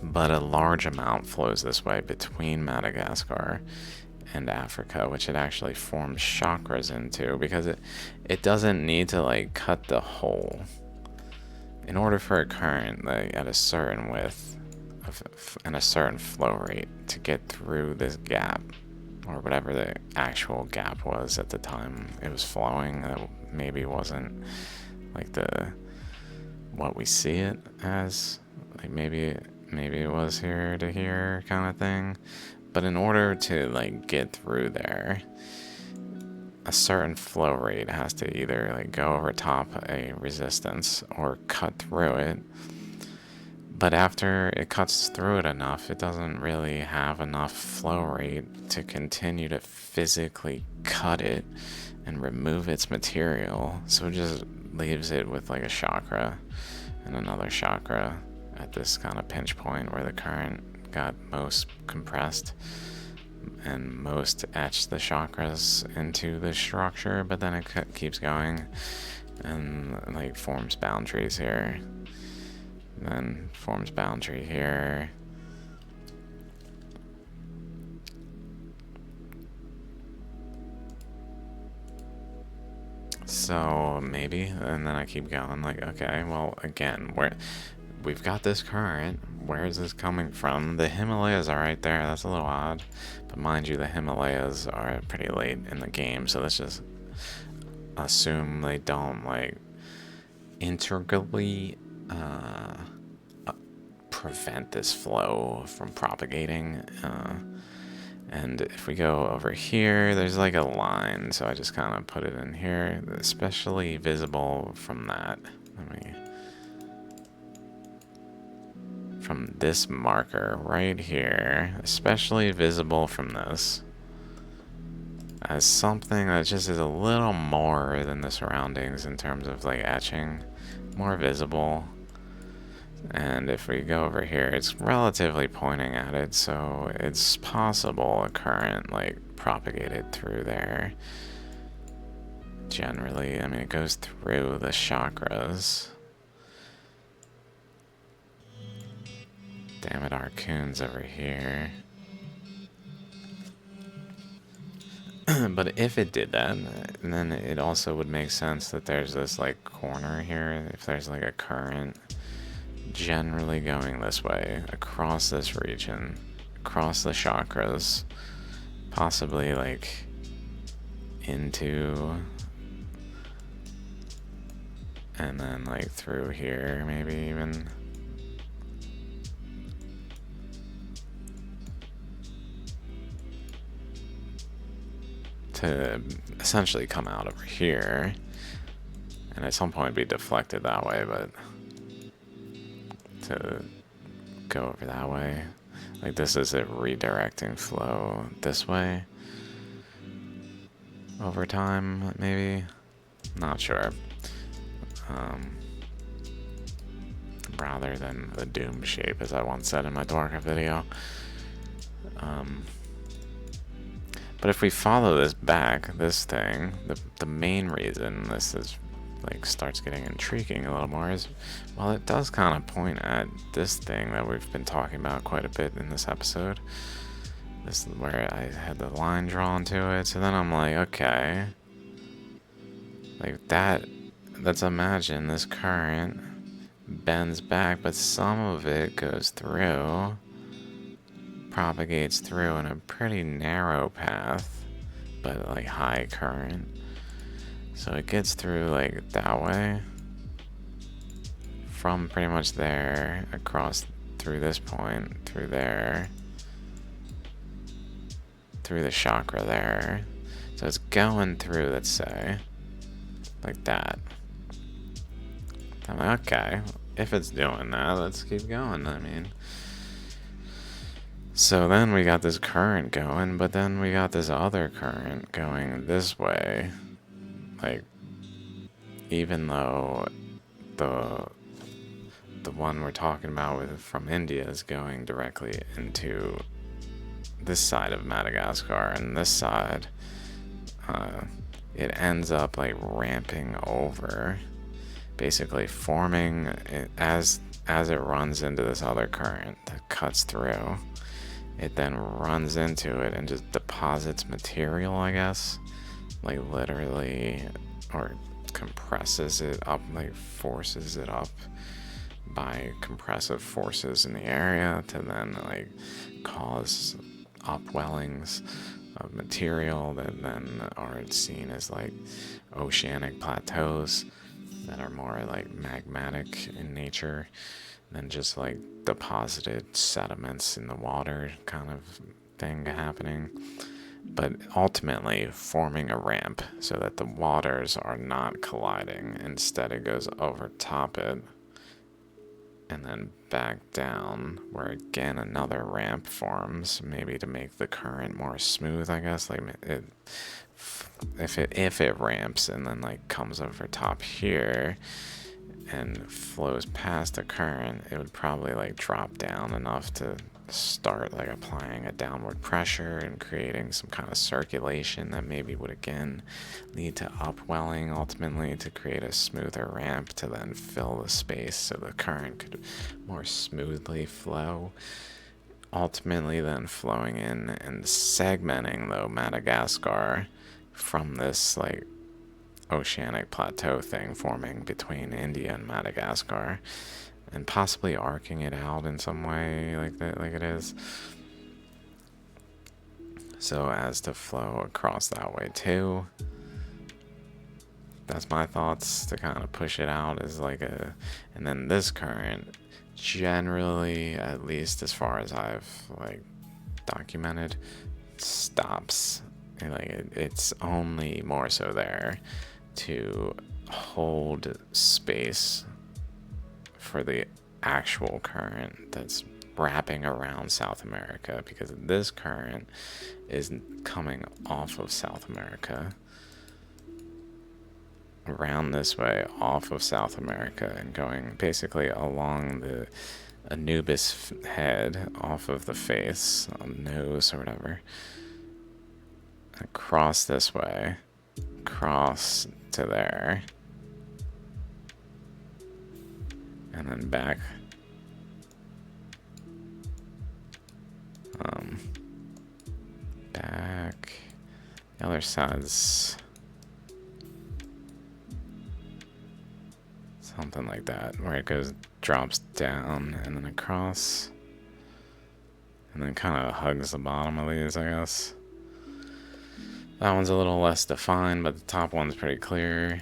[SPEAKER 1] But a large amount flows this way between Madagascar and Africa, which it actually forms chakras into, because it doesn't need to like cut the hole. In order for a current like at a certain width and a certain flow rate to get through this gap, or whatever the actual gap was at the time it was flowing, that maybe wasn't like what we see it as, like maybe it was here to here kind of thing. But in order to like get through there, a certain flow rate has to either like go over top a resistance or cut through it. But after it cuts through it enough, it doesn't really have enough flow rate to continue to physically cut it and remove its material. So it just leaves it with like a chakra and another chakra at this kind of pinch point where the current got most compressed and most etched the chakras into the structure. But then it keeps going and like forms boundaries here. Then forms boundary here. So maybe, and then I keep going like, okay, well, again, we've got this current. Where is this coming from? The Himalayas are right there. That's a little odd, but mind you, the Himalayas are pretty late in the game, so let's just assume they don't like integrally prevent this flow from propagating. And if we go over here, there's like a line, so I just kind of put it in here, especially visible from that. From this marker right here, especially visible from this, as something that just is a little more than the surroundings in terms of like etching, more visible. And if we go over here, it's relatively pointing at it, so it's possible a current like propagated through there. Generally, I mean, it goes through the chakras. Damn it, Arcoon's over here. But if it did that, then it also would make sense that there's this like corner here, if there's like a current generally going this way, across this region, across the chakras, possibly like into, and then like through here, maybe even. To essentially come out over here, and at some point be deflected that way, but to go over that way. Like this is it redirecting flow this way over time, maybe? Not sure. Rather than the doom shape, as I once said in my Dwarka video. But But if we follow this back, this thing, the main reason this is like starts getting intriguing a little more is, well, it does kind of point at this thing that we've been talking about quite a bit in this episode. This is where I had the line drawn to it. So then I'm like, okay, like let's imagine this current bends back, but some of it goes through, propagates through in a pretty narrow path, but like high current. So it gets through like that way, from pretty much there, across through this point, through there, through the chakra there. So it's going through, let's say, like that. I'm like, okay, if it's doing that, let's keep going. I mean, so then we got this current going, but then we got this other current going this way. Like, even though the one we're talking about from India is going directly into this side of Madagascar, and this side, it ends up like ramping over, basically forming it as it runs into this other current that cuts through. It then runs into it and just deposits material, I guess, like literally, or compresses it up, like forces it up by compressive forces in the area to then like cause upwellings of material that then are seen as like oceanic plateaus that are more like magmatic in nature than just like deposited sediments in the water kind of thing happening. But ultimately forming a ramp so that the waters are not colliding. Instead, it goes over top it and then back down, where again another ramp forms, maybe to make the current more smooth, I guess. Like if it ramps and then like comes over top here and flows past the current, it would probably like drop down enough to start like applying a downward pressure and creating some kind of circulation that maybe would again lead to upwelling, ultimately to create a smoother ramp to then fill the space so the current could more smoothly flow, ultimately then flowing in and segmenting though Madagascar from this like oceanic plateau thing forming between India and Madagascar, and possibly arcing it out in some way like that, like it is, so as to flow across that way too. That's my thoughts, to kind of push it out as like a, and then this current generally, at least as far as I've like documented, stops, and like it's only more so there to hold space for the actual current that's wrapping around South America, because this current is coming off of South America, around this way, off of South America, and going basically along the Anubis head, off of the face, nose or whatever, across this way, across to there, and then back back the other side's something like that, where it goes, drops down and then across, and then kind of hugs the bottom of these, I guess. That one's a little less defined, but the top one's pretty clear.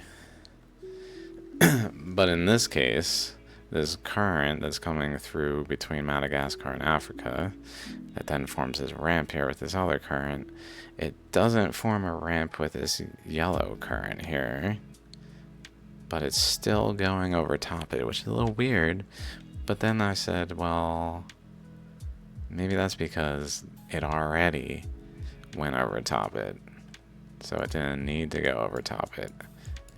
[SPEAKER 1] But in this case, this current that's coming through between Madagascar and Africa, that then forms this ramp here with this other current, it doesn't form a ramp with this yellow current here, but it's still going over top it, which is a little weird. But then I said, well, maybe that's because it already went over top it, so it didn't need to go over top it.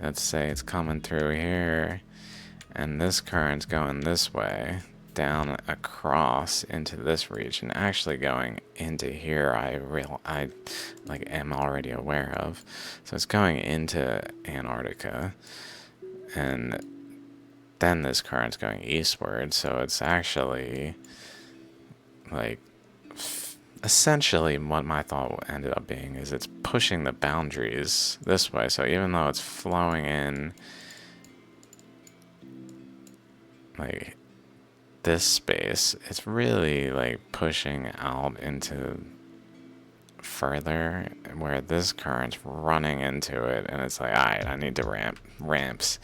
[SPEAKER 1] Let's say it's coming through here, and this current's going this way down across into this region, actually going into here. I like am already aware of. So it's going into Antarctica, and then this current's going eastward. So it's actually like essentially what my thought ended up being is it's pushing the boundaries this way. So even though it's flowing in like this space, it's really like pushing out into further where this current's running into it, and it's like, alright, I need to ramps.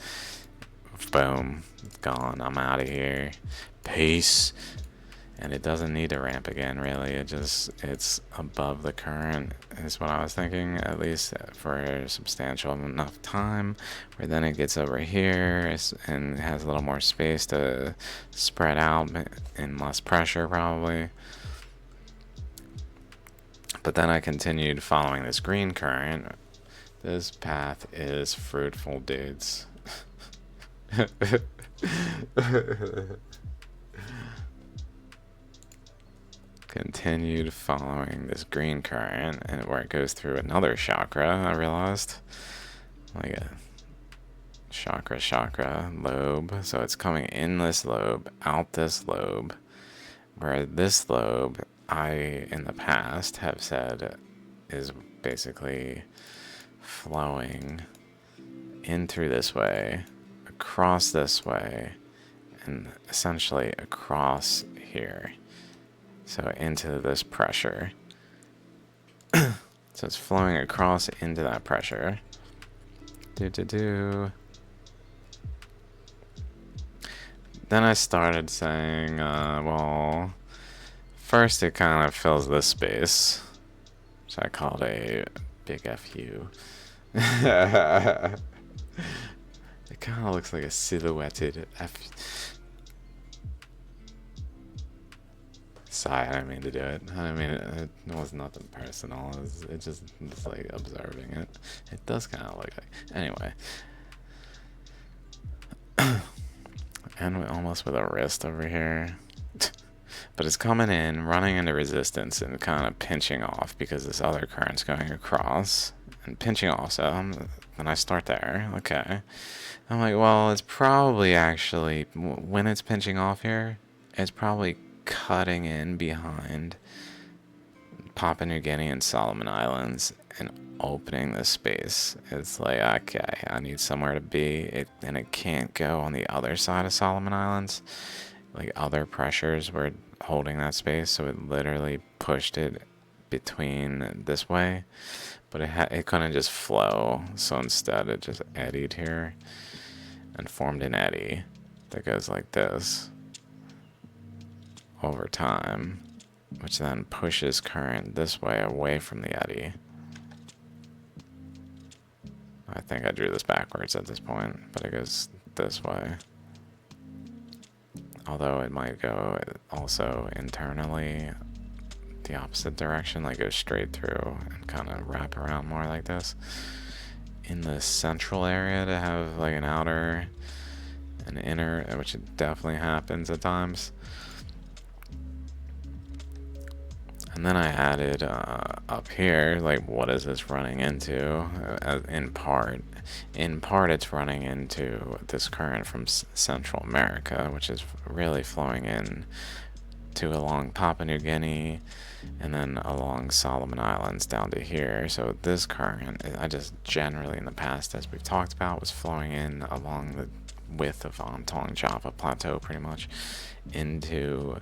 [SPEAKER 1] Boom, gone, I'm out of here, peace. And it doesn't need to ramp again, really. It's above the current, is what I was thinking, at least for a substantial enough time, where then it gets over here and has a little more space to spread out and less pressure, probably. But then I continued following this green current. This path is fruitful, dudes. Continued following this green current, and where it goes through another chakra, I realized. Like a chakra lobe. So it's coming in this lobe, out this lobe, where this lobe, I, in the past, have said is basically flowing in through this way, across this way, and essentially across here. So into this pressure. So it's flowing across into that pressure. Then I started saying, well, first it kind of fills this space, which I called a big FU. It kind of looks like a silhouetted F. Sorry, I didn't mean to do it. I didn't mean it. It was nothing personal. It's just like observing it. It does kind of look like. Anyway. And almost with a wrist over here. But it's coming in, running into resistance, and kind of pinching off because this other current's going across. And pinching off, so when I start there, okay. I'm like, well, it's probably actually, when it's pinching off here, it's probably cutting in behind Papua New Guinea and Solomon Islands and opening this space. It's like, okay, I need somewhere to be, and it can't go on the other side of Solomon Islands. Like, other pressures were holding that space, so it literally pushed it between this way, but it couldn't just flow, so instead it just eddied here and formed an eddy that goes like this over time, which then pushes current this way away from the eddy. I think I drew this backwards at this point, but it goes this way. Although it might go also internally the opposite direction, like go straight through and kind of wrap around more like this. In the central area to have like an outer and inner, which it definitely happens at times. And then I added up here, like, what is this running into? In part, it's running into this current from Central America, which is really flowing in to along Papua New Guinea, and then along Solomon Islands down to here. So this current, I just generally in the past, as we've talked about, was flowing in along the width of Amtong Java Plateau, pretty much, into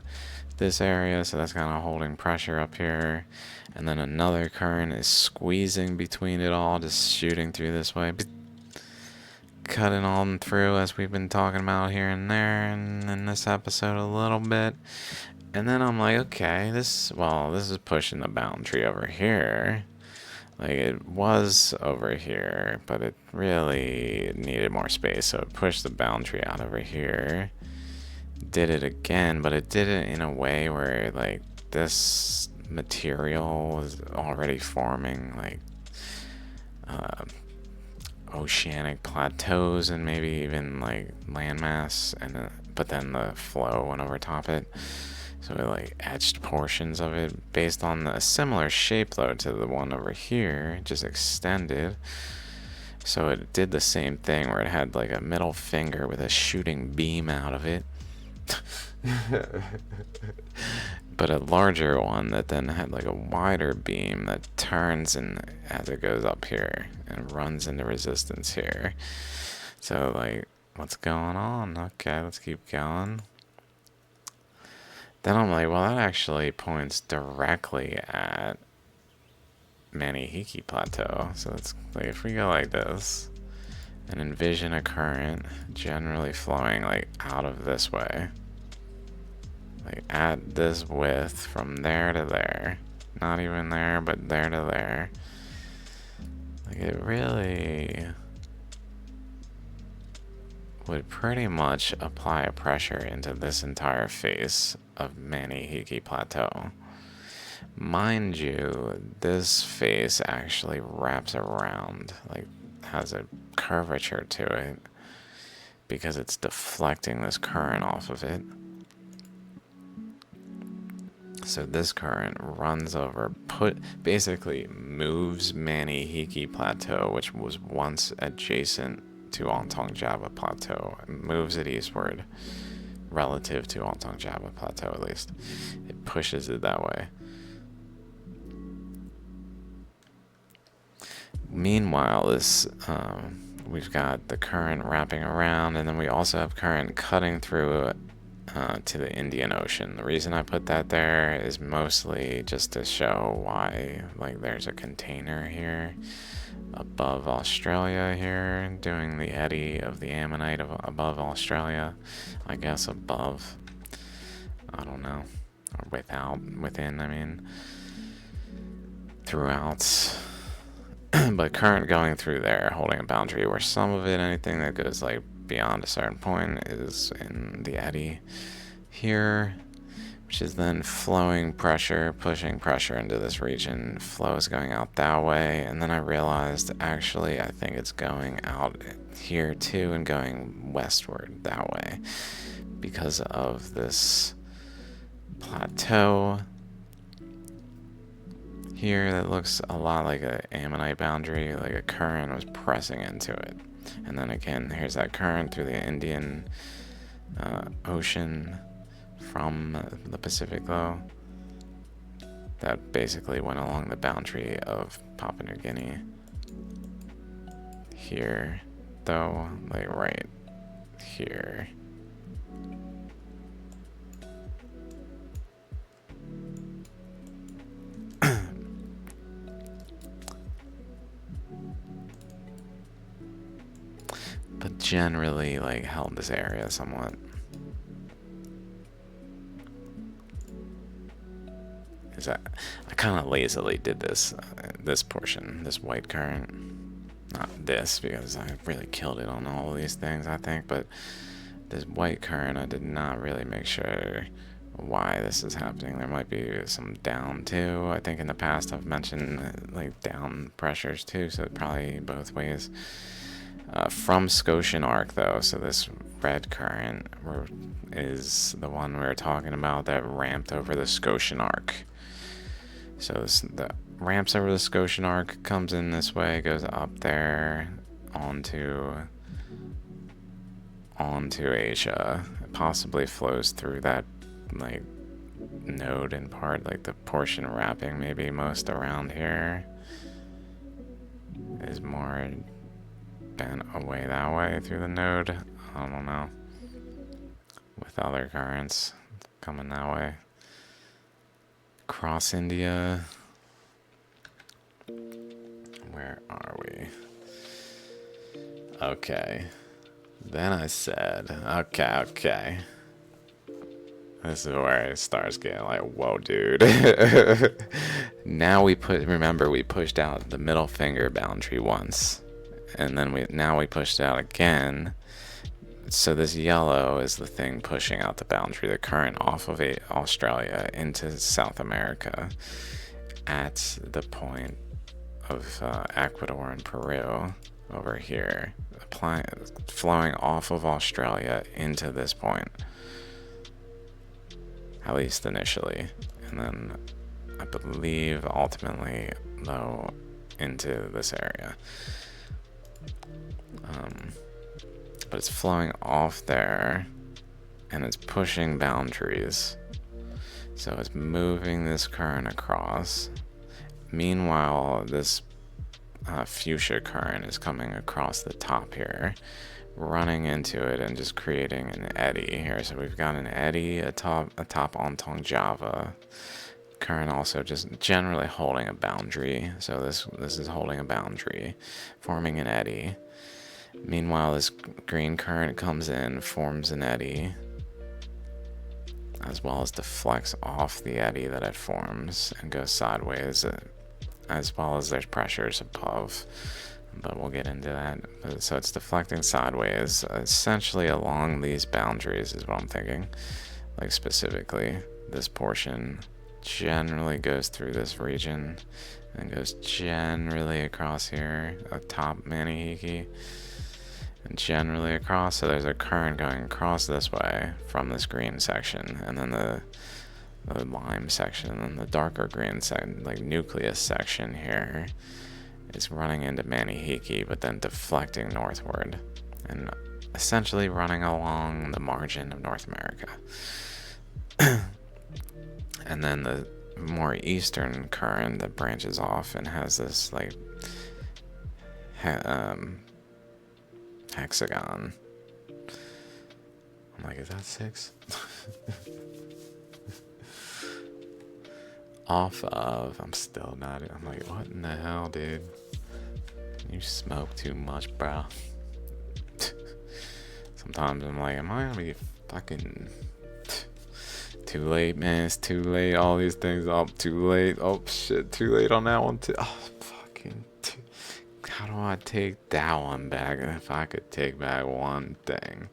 [SPEAKER 1] this area, so that's kind of holding pressure up here, and then another current is squeezing between it all, just shooting through this way, cutting on through, as we've been talking about here and there and in this episode a little bit. And then I'm like, okay, this is pushing the boundary over here. Like, it was over here, but it really needed more space, so it pushed the boundary out over here. Did it again, but it did it in a way where, like, this material was already forming, like, oceanic plateaus and maybe even, like, landmass, and but then the flow went over top it. So it like etched portions of it based on a similar shape though to the one over here, just extended. So it did the same thing where it had like a middle finger with a shooting beam out of it. But a larger one that then had like a wider beam that turns and as it goes up here and runs into resistance here. So like, what's going on? Okay, let's keep going. Then I'm like, well, that actually points directly at Manihiki Plateau. So it's like, if we go like this and envision a current generally flowing like out of this way, like at this width from there to there, not even there, but there to there, like it really would pretty much apply a pressure into this entire face of Manihiki Plateau. Mind you, this face actually wraps around, like has a curvature to it because it's deflecting this current off of it. So this current runs over, basically moves Manihiki Plateau, which was once adjacent to Ontong Java Plateau, and moves it eastward relative to Ontong Java Plateau at least. It pushes it that way. Meanwhile, this we've got the current wrapping around, and then we also have current cutting through to the Indian Ocean. The reason I put that there is mostly just to show why, like, there's a container here above Australia here, doing the eddy of the Ammonite above Australia. I guess above, I don't know, or within, I mean, throughout. But current going through there, holding a boundary where some of it, anything that goes like beyond a certain point, is in the eddy here, which is then flowing pressure, pushing pressure into this region. Flow is going out that way, and then I realized actually I think it's going out here too and going westward that way because of this plateau here that looks a lot like an Ammonite boundary, like a current was pressing into it. And then again, here's that current through the Indian Ocean from the Pacific though, that basically went along the boundary of Papua New Guinea. Here though, like right here. But generally like held this area somewhat. Is that I kind of lazily did this this portion, this white current, not this because I really killed it on all of these things I think, but this white current I did not really make sure why this is happening. There might be some down too. I think in the past I've mentioned like down pressures too, so probably both ways. From Scotian Arc though, so this red current is the one we were talking about that ramped over the Scotian Arc. So the ramps over the Scotian Arc, comes in this way, goes up there onto Asia. It possibly flows through that like node in part, like the portion wrapping maybe most around here is more bent away that way through the node. I don't know. With other currents coming that way. Cross India. Where are we? Okay. Then I said, okay. This is where it starts getting like, whoa, dude. Now remember we pushed out the middle finger boundary once. And then we pushed it out again. So this yellow is the thing pushing out the boundary, the current off of Australia into South America at the point of Ecuador and Peru, over here, flowing off of Australia into this point, at least initially, and then I believe ultimately though into this area. But it's flowing off there and it's pushing boundaries, so it's moving this current across. Meanwhile, this fuchsia current is coming across the top here, running into it and just creating an eddy here. So we've got an eddy atop Ontong Java current, also just generally holding a boundary. So this is holding a boundary, forming an eddy. Meanwhile, this green current comes in, forms an eddy, as well as deflects off the eddy that it forms and goes sideways, as well as there's pressures above, but we'll get into that. So it's deflecting sideways, essentially along these boundaries is what I'm thinking. Like specifically, this portion generally goes through this region and goes generally across here, atop Manihiki, and generally across. So there's a current going across this way from this green section, and then the lime section, and the darker green like nucleus section here is running into Manihiki, but then deflecting northward and essentially running along the margin of North America. And then the more eastern current that branches off and has this like hexagon. I'm like, is that 6? Off of, I'm still not, I'm like, what in the hell, dude? You smoke too much, bro. Sometimes I'm like, am I gonna be fucking too late, man? It's too late. All these things up, too late. Oh shit, too late on that one too. Oh fucking. How do I take that one back? If I could take back one thing,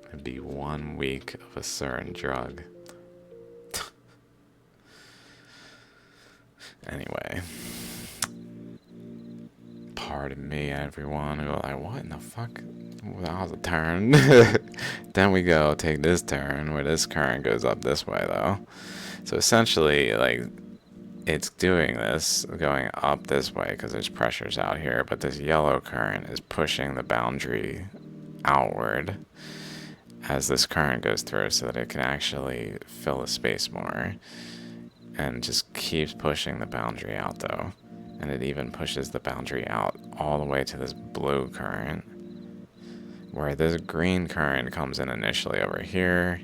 [SPEAKER 1] it'd be 1 week of a certain drug. Anyway, pardon me, everyone who like, what in the fuck? That was a turn. Then we go take this turn where this current goes up this way though. So essentially, like, it's doing this, going up this way because there's pressures out here, but this yellow current is pushing the boundary outward as this current goes through so that it can actually fill the space more, and just keeps pushing the boundary out though. And it even pushes the boundary out all the way to this blue current, where this green current comes in initially over here,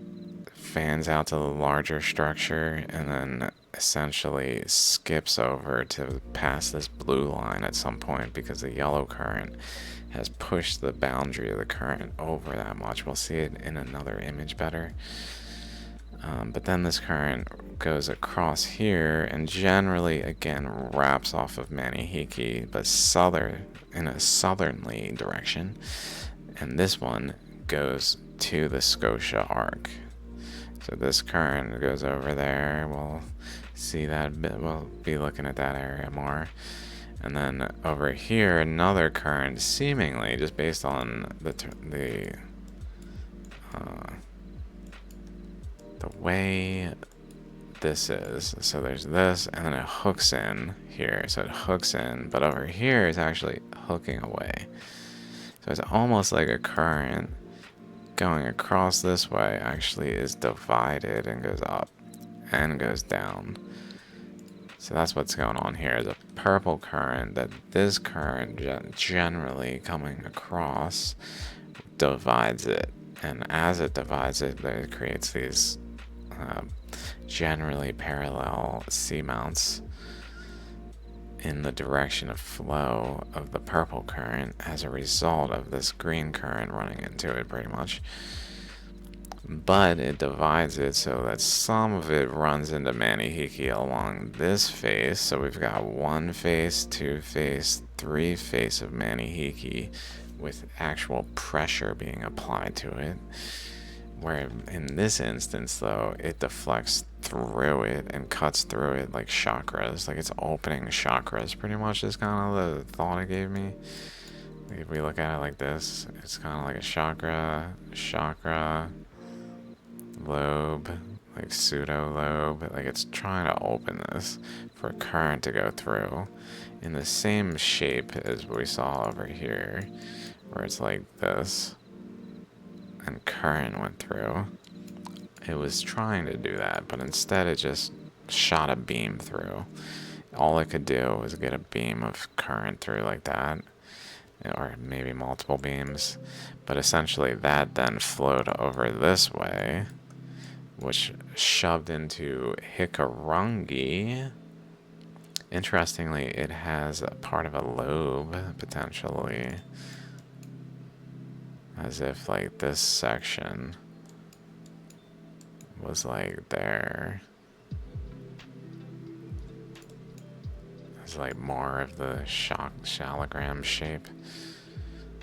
[SPEAKER 1] fans out to the larger structure, and then essentially skips over to pass this blue line at some point because the yellow current has pushed the boundary of the current over that much. We'll see it in another image better. But then this current goes across here and generally again wraps off of Manihiki, but in a southerly direction. And this one goes to the Scotia Arc. So this current goes over there. We'll see that we'll be looking at that area more. And then over here, another current, seemingly just based on the way this is. So there's this, and then it hooks in here. So it hooks in, but over here is actually hooking away. So it's almost like a current going across this way actually is divided and goes up and goes down. So that's what's going on here, is a purple current that this current generally coming across divides it. And as it divides it, it creates these generally parallel seamounts in the direction of flow of the purple current as a result of this green current running into it pretty much. But it divides it so that some of it runs into Manihiki along this face. So we've got 1 face, 2 face, 3 face of Manihiki with actual pressure being applied to it, Where in this instance, though, it deflects through it and cuts through it like chakras. Like it's opening chakras, pretty much, is kind of the thought it gave me. Like if we look at it like this, it's kind of like a chakra, lobe, like pseudo lobe. Like it's trying to open this for a current to go through in the same shape as what we saw over here, where it's like this and current went through. It was trying to do that, but instead it just shot a beam through. All it could do was get a beam of current through like that, or maybe multiple beams, but essentially that then flowed over this way, which shoved into Hikurangi. Interestingly, it has a part of a lobe, potentially, as if like this section was like there. It's like more of the shalogram shape,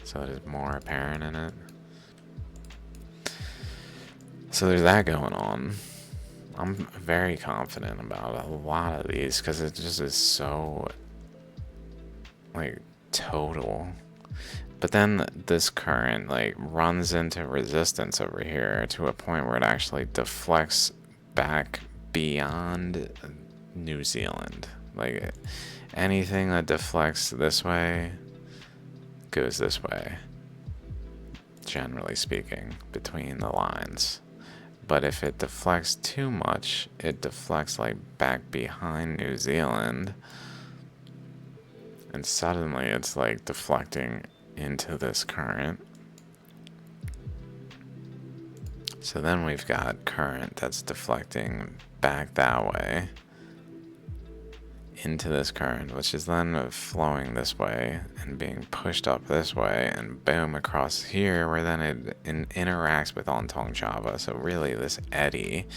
[SPEAKER 1] so it is more apparent in it. So there's that going on. I'm very confident about a lot of these because it just is so like total. But then this current like runs into resistance over here to a point where it actually deflects back beyond New Zealand. Like anything that deflects this way goes this way, generally speaking, between the lines. But if it deflects too much, it deflects like back behind New Zealand, and suddenly it's like deflecting into this current. So then we've got current that's deflecting back that way into this current, which is then flowing this way and being pushed up this way and boom across here, where then it interacts with Ontong Java. So really this eddy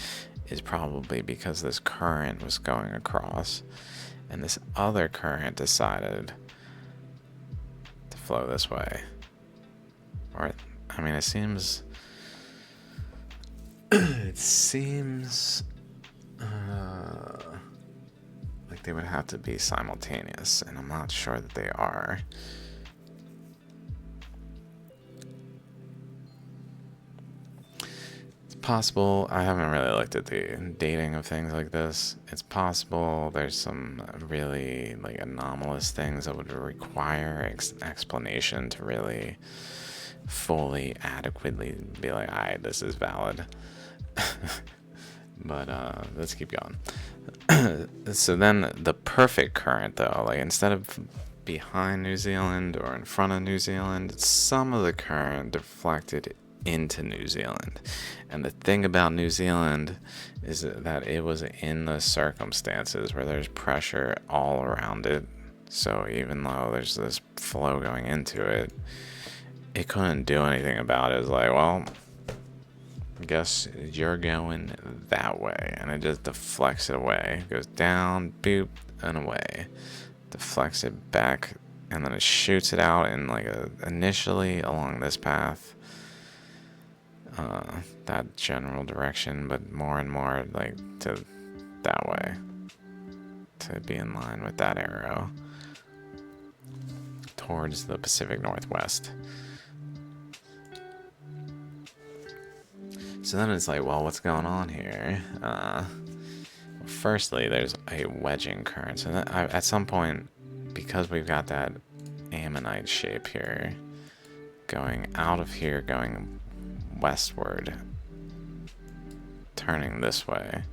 [SPEAKER 1] is probably because this current was going across and this other current decided to flow this way. Or, I mean, it seems it seems like they would have to be simultaneous, and I'm not sure that they are. It's possible. I haven't really looked at the dating of things like this. It's possible there's some really like anomalous things that would require explanation to really fully adequately be like, alright, this is valid. But let's keep going. So then the perfect current, though, like instead of behind New Zealand or in front of New Zealand, some of the current deflected into New Zealand. And the thing about New Zealand is that it was in the circumstances where there's pressure all around it. So even though there's this flow going into it, it couldn't do anything about it. It was like, well, I guess you're going that way, and it just deflects it away. It goes down, boop, and away. Deflects it back, and then it shoots it out in like initially along this path, that general direction, but more and more like to that way, to be in line with that arrow towards the Pacific Northwest. So then it's like, well, what's going on here? Firstly, there's a wedging current. So that at some point, because we've got that ammonite shape here, going out of here, going westward, turning this way,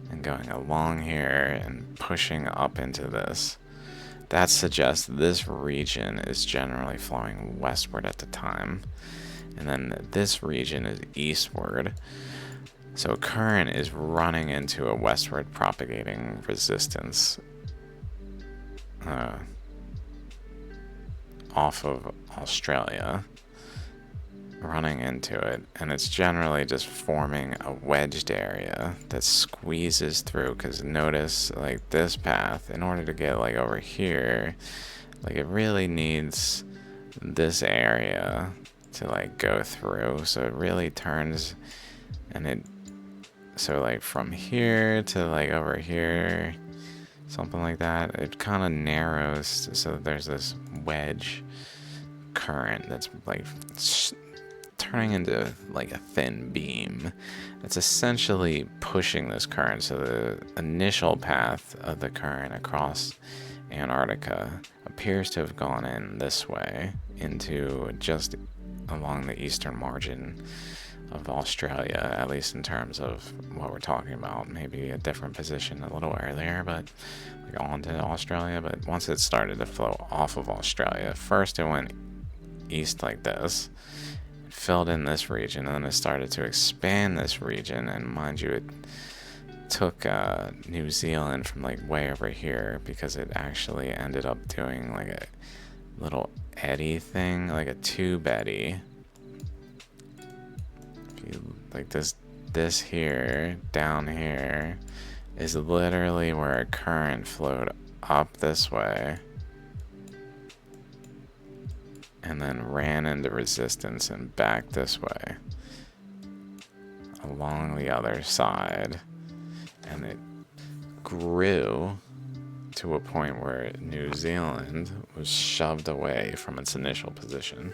[SPEAKER 1] and going along here and pushing up into this, that suggests this region is generally flowing westward at the time. And then this region is eastward. So current is running into a westward propagating resistance off of Australia, running into it. And it's generally just forming a wedged area that squeezes through. Because notice, like this path, in order to get like over here, like it really needs this area to like go through, so it really turns And it, so like from here to like over here, something like that, it kind of narrows so that there's this wedge current that's like turning into like a thin beam. It's essentially pushing this current. So the initial path of the current across Antarctica appears to have gone in this way into just along the eastern margin of Australia, at least in terms of what we're talking about. Maybe a different position a little earlier, but like onto Australia. But once it started to flow off of Australia, first it went east like this, filled in this region, and then it started to expand this region. And mind you, it took New Zealand from like way over here, because it actually ended up doing like a little eddy thing, like a tube eddy. If you like this here down here is literally where a current flowed up this way and then ran into resistance and back this way along the other side, and it grew to a point where New Zealand was shoved away from its initial position.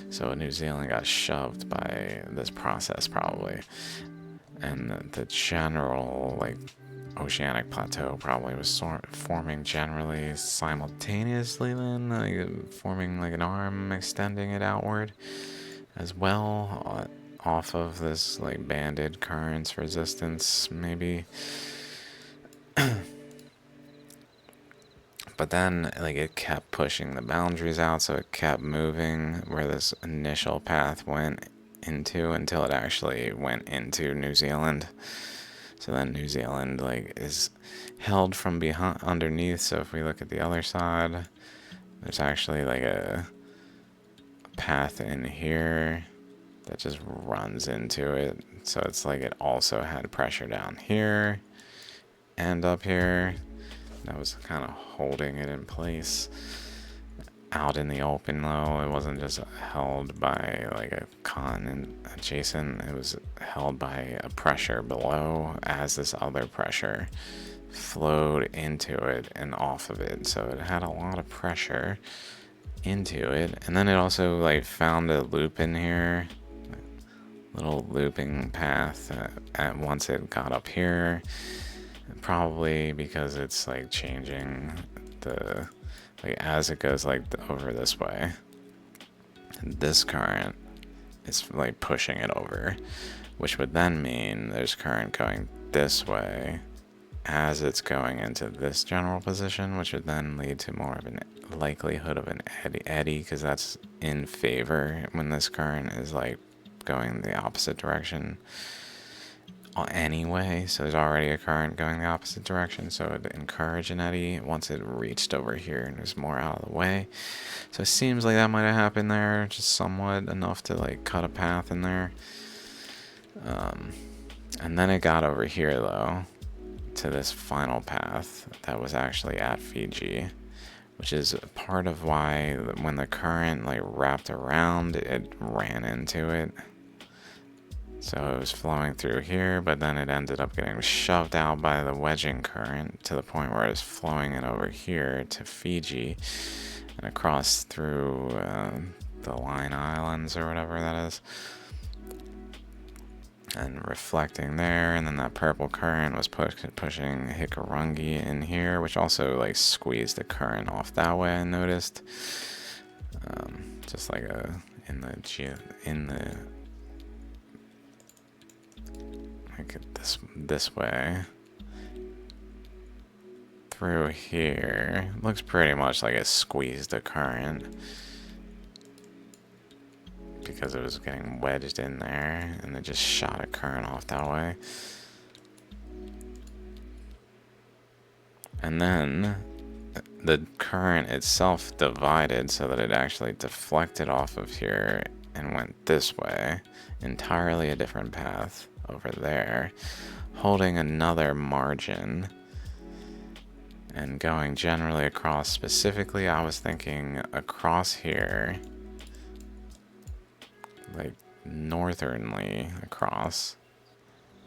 [SPEAKER 1] So New Zealand got shoved by this process probably, and the general like oceanic plateau probably was forming generally simultaneously, then like, forming like an arm, extending it outward as well, off of this like banded currents resistance maybe. But then like it kept pushing the boundaries out, so it kept moving where this initial path went into until it actually went into New Zealand. So then New Zealand like is held from behind underneath. So if we look at the other side, there's actually like a path in here that just runs into it. So it's like it also had pressure down here and up here that was kind of holding it in place. Out in the open though, it wasn't just held by like a continent adjacent, it was held by a pressure below as this other pressure flowed into it and off of it. So it had a lot of pressure into it, and then it also like found a loop in here, little looping path at once it got up here, probably because it's like changing the like as it goes like over this way, this current is like pushing it over, which would then mean there's current going this way as it's going into this general position, which would then lead to more of a likelihood of an eddy, because that's in favor when this current is like going the opposite direction anyway. So there's already a current going the opposite direction, so it would encourage an eddy once it reached over here and was more out of the way. So it seems like that might have happened there, just somewhat enough to like cut a path in there. And then it got over here though to this final path that was actually at Fiji, which is part of why when the current like wrapped around, it ran into it. So it was flowing through here, but then it ended up getting shoved out by the wedging current to the point where it's flowing it over here to Fiji and across through the Line Islands or whatever that is, and reflecting there. And then that purple current was pushing Hikurangi in here, which also like squeezed the current off that way, I noticed. Just like in the like this way through here. Looks pretty much like it squeezed the current because it was getting wedged in there, and it just shot a current off that way. And then the current itself divided so that it actually deflected off of here and went this way, entirely a different path over there, holding another margin and going generally across. Specifically, I was thinking across here, like northernly across,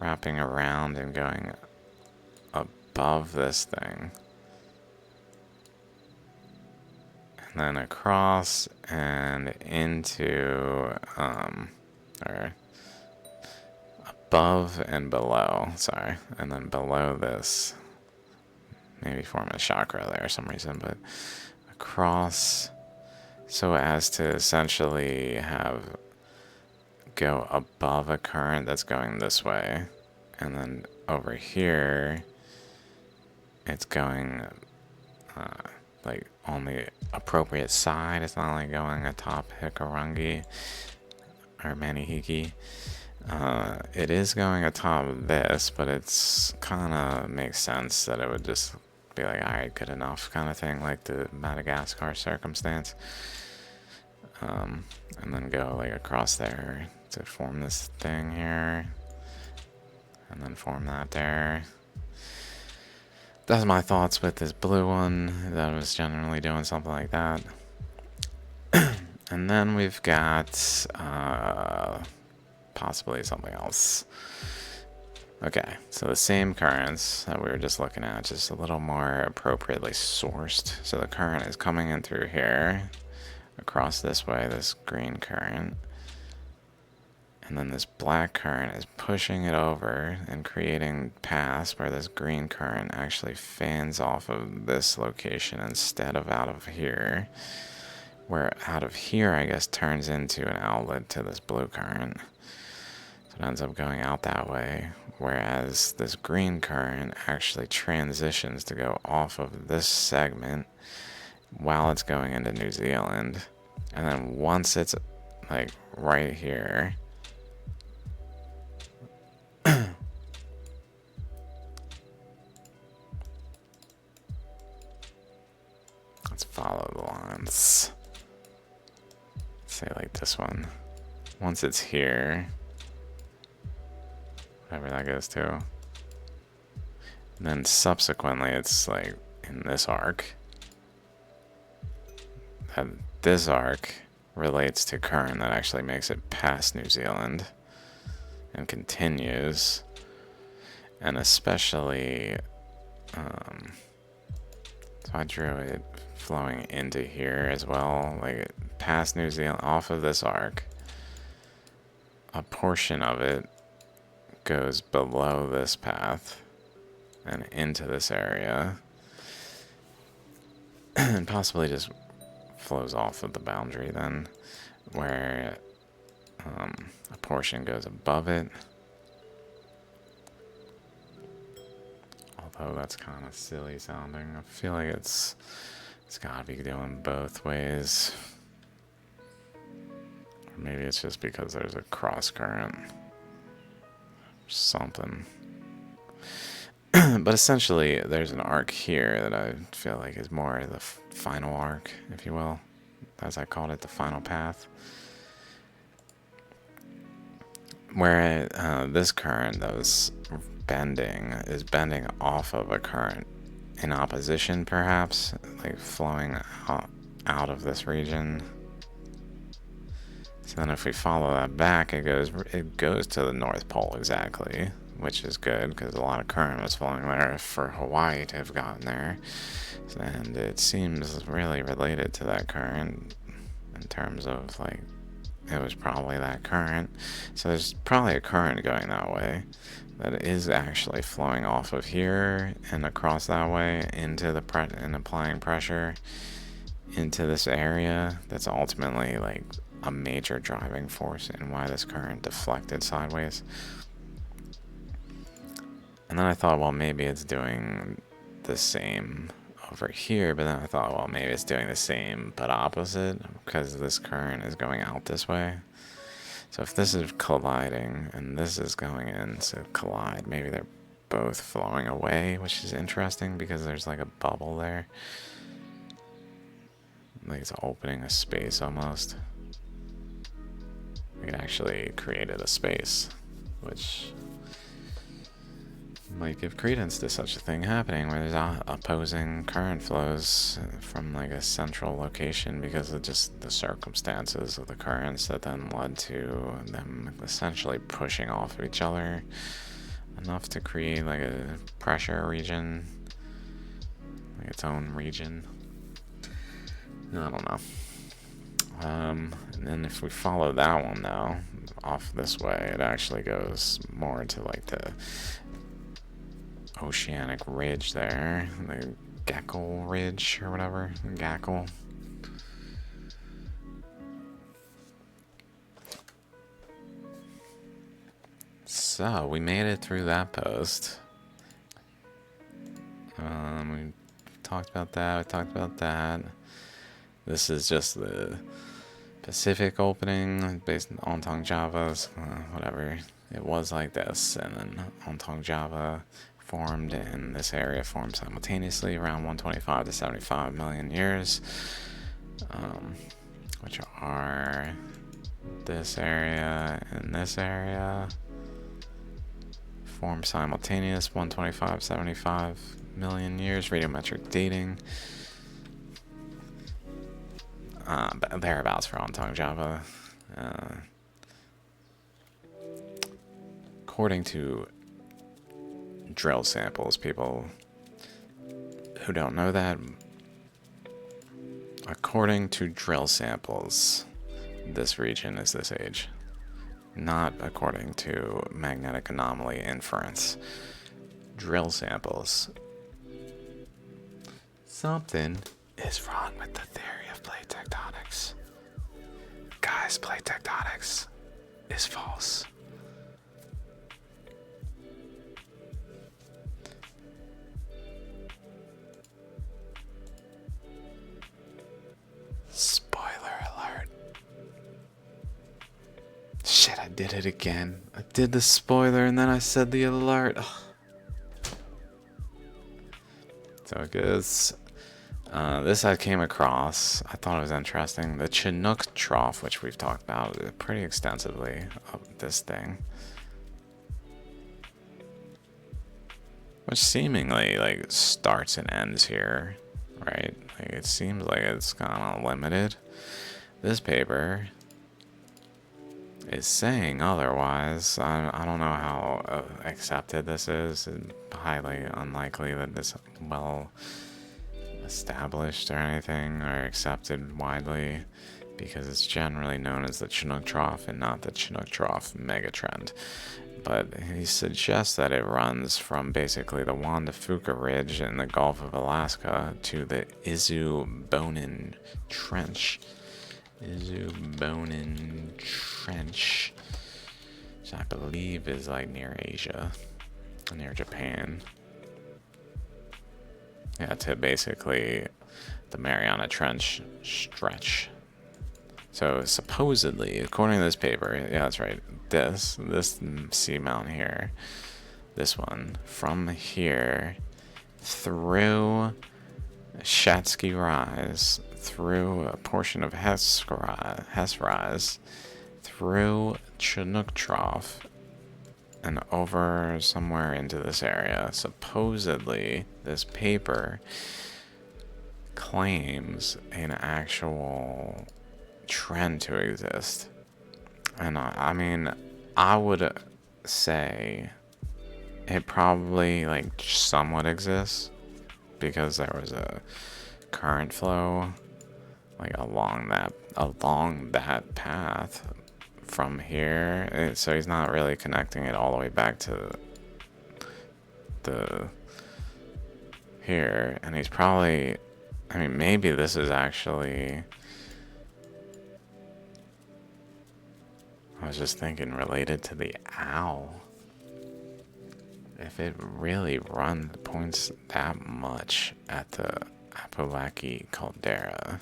[SPEAKER 1] wrapping around and going above this thing. And then across and into, or above and below, sorry. And then below this, maybe form a chakra there for some reason, but across so as to essentially have go above a current that's going this way, and then over here it's going like on the appropriate side. It's not like going atop Hikurangi or Manihiki. It is going atop this, but it's kind of makes sense that it would just be like, alright, good enough kind of thing, like the Madagascar circumstance. And then go like across there to form this thing here, and then form that there. That's my thoughts with this blue one, that was generally doing something like that. And then we've got possibly something else. Okay, so the same currents that we were just looking at, just a little more appropriately sourced. So the current is coming in through here, across this way, this green current. And then this black current is pushing it over and creating paths where this green current actually fans off of this location instead of out of here. Where out of here, I guess, turns into an outlet to this blue current. So it ends up going out that way. Whereas this green current actually transitions to go off of this segment while it's going into New Zealand. And then once it's like right here, let's follow the lines. Say like this one. Once it's here, whatever that goes to, and then subsequently it's like in this arc. And this arc relates to current that actually makes it past New Zealand and continues, and especially so I drew it flowing into here as well, like past New Zealand, off of this arc. A portion of it goes below this path and into this area, and possibly just flows off of the boundary then, where a portion goes above it. Although that's kind of silly sounding. I feel like it's gotta be doing both ways. Or maybe it's just because there's a cross current or something. But essentially, there's an arc here that I feel like is more the final arc, if you will, as I called it, the final path. Where this current that was bending is bending off of a current in opposition, perhaps, like flowing out of this region. So then if we follow that back, it goes to the North Pole exactly, which is good because a lot of current was flowing there for Hawaii to have gotten there. And it seems really related to that current in terms of like it was probably that current. So there's probably a current going that way that is actually flowing off of here and across that way into the and applying pressure into this area. That's ultimately like a major driving force in why this current deflected sideways. And then I thought, well, maybe it's doing the same over here, but then I thought, well, maybe it's doing the same but opposite because this current is going out this way. So if this is colliding and this is going in to collide, maybe they're both flowing away, which is interesting because there's like a bubble there. Like it's opening a space almost. It actually created a space, which might give credence to such a thing happening where there's opposing current flows from like a central location because of just the circumstances of the currents that then led to them essentially pushing off of each other enough to create like a pressure region, like its own region. I don't know. And then if we follow that one though, off this way, it actually goes more to like the oceanic ridge there, the Gackle Ridge or whatever, Gackle. So we made it through that post. We talked about that. We talked about that. This is just the Pacific opening based on Ontong Java's whatever. It was like this, and then Ontong Java formed in this area formed simultaneously around 125 to 75 million years, which are this area and this area. Formed simultaneous 125 75 million years, radiometric dating. Thereabouts for Ontong Java. According to drill samples, people who don't know that, according to drill samples, this region is this age. Not according to magnetic anomaly inference. Drill samples. Something is wrong with the theory of plate tectonics. Guys, plate tectonics is false. Spoiler alert. Shit, I did it again. I did the spoiler and then I said the alert. Ugh. So it goes. This I came across. I thought it was interesting. The Chinook Trough, which we've talked about pretty extensively of this thing. Which seemingly like starts and ends here, right? Like it seems like it's kind of limited. This paper is saying otherwise. I don't know how accepted this is. It's highly unlikely that this well established or anything or accepted widely, because it's generally known as the Chinook Trough and not the Chinook Trough megatrend. But he suggests that it runs from basically the Juan de Fuca Ridge in the Gulf of Alaska to the Isu-Bonin Trench. Isu-Bonin Trench, which I believe is like near Asia, near Japan. Yeah, to basically the Mariana Trench stretch. So supposedly, according to this paper, yeah, that's right. This seamount here, this one, from here through Shatsky Rise, through a portion of Hess Rise, through Chinook Trough, and over somewhere into this area. Supposedly, this paper claims an actual trend to exist. And I mean, I would say it probably like somewhat exists because there was a current flow like along that path from here. So he's not really connecting it all the way back to the here, and he's probably, I mean, maybe this is actually, I was just thinking related to the owl. If it really points that much at the Apalaki caldera.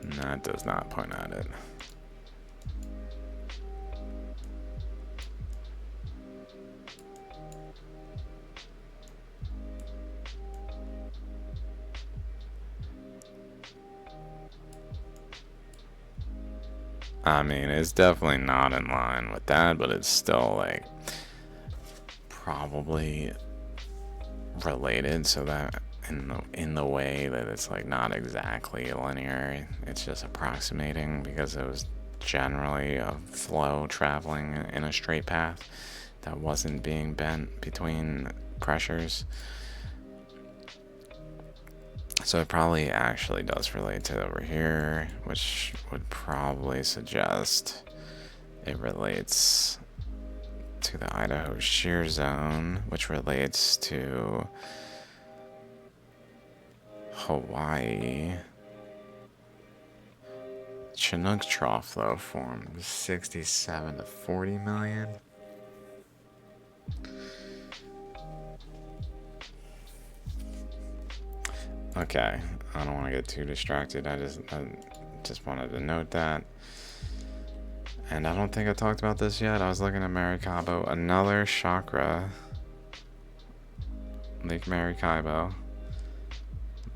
[SPEAKER 1] No, it does not point at it. I mean, it's definitely not in line with that, but it's still like probably related, so that in the way that it's like not exactly linear, it's just approximating because it was generally a flow traveling in a straight path that wasn't being bent between pressures. So it probably actually does relate to over here, which would probably suggest it relates to the Idaho shear zone, which relates to Hawaii. Chinook trough flow formed 67 to 40 million. Okay, I don't want to get too distracted. I just wanted to note that. And I don't think I talked about this yet. I was looking at Maracaibo, another chakra, Lake Maracaibo,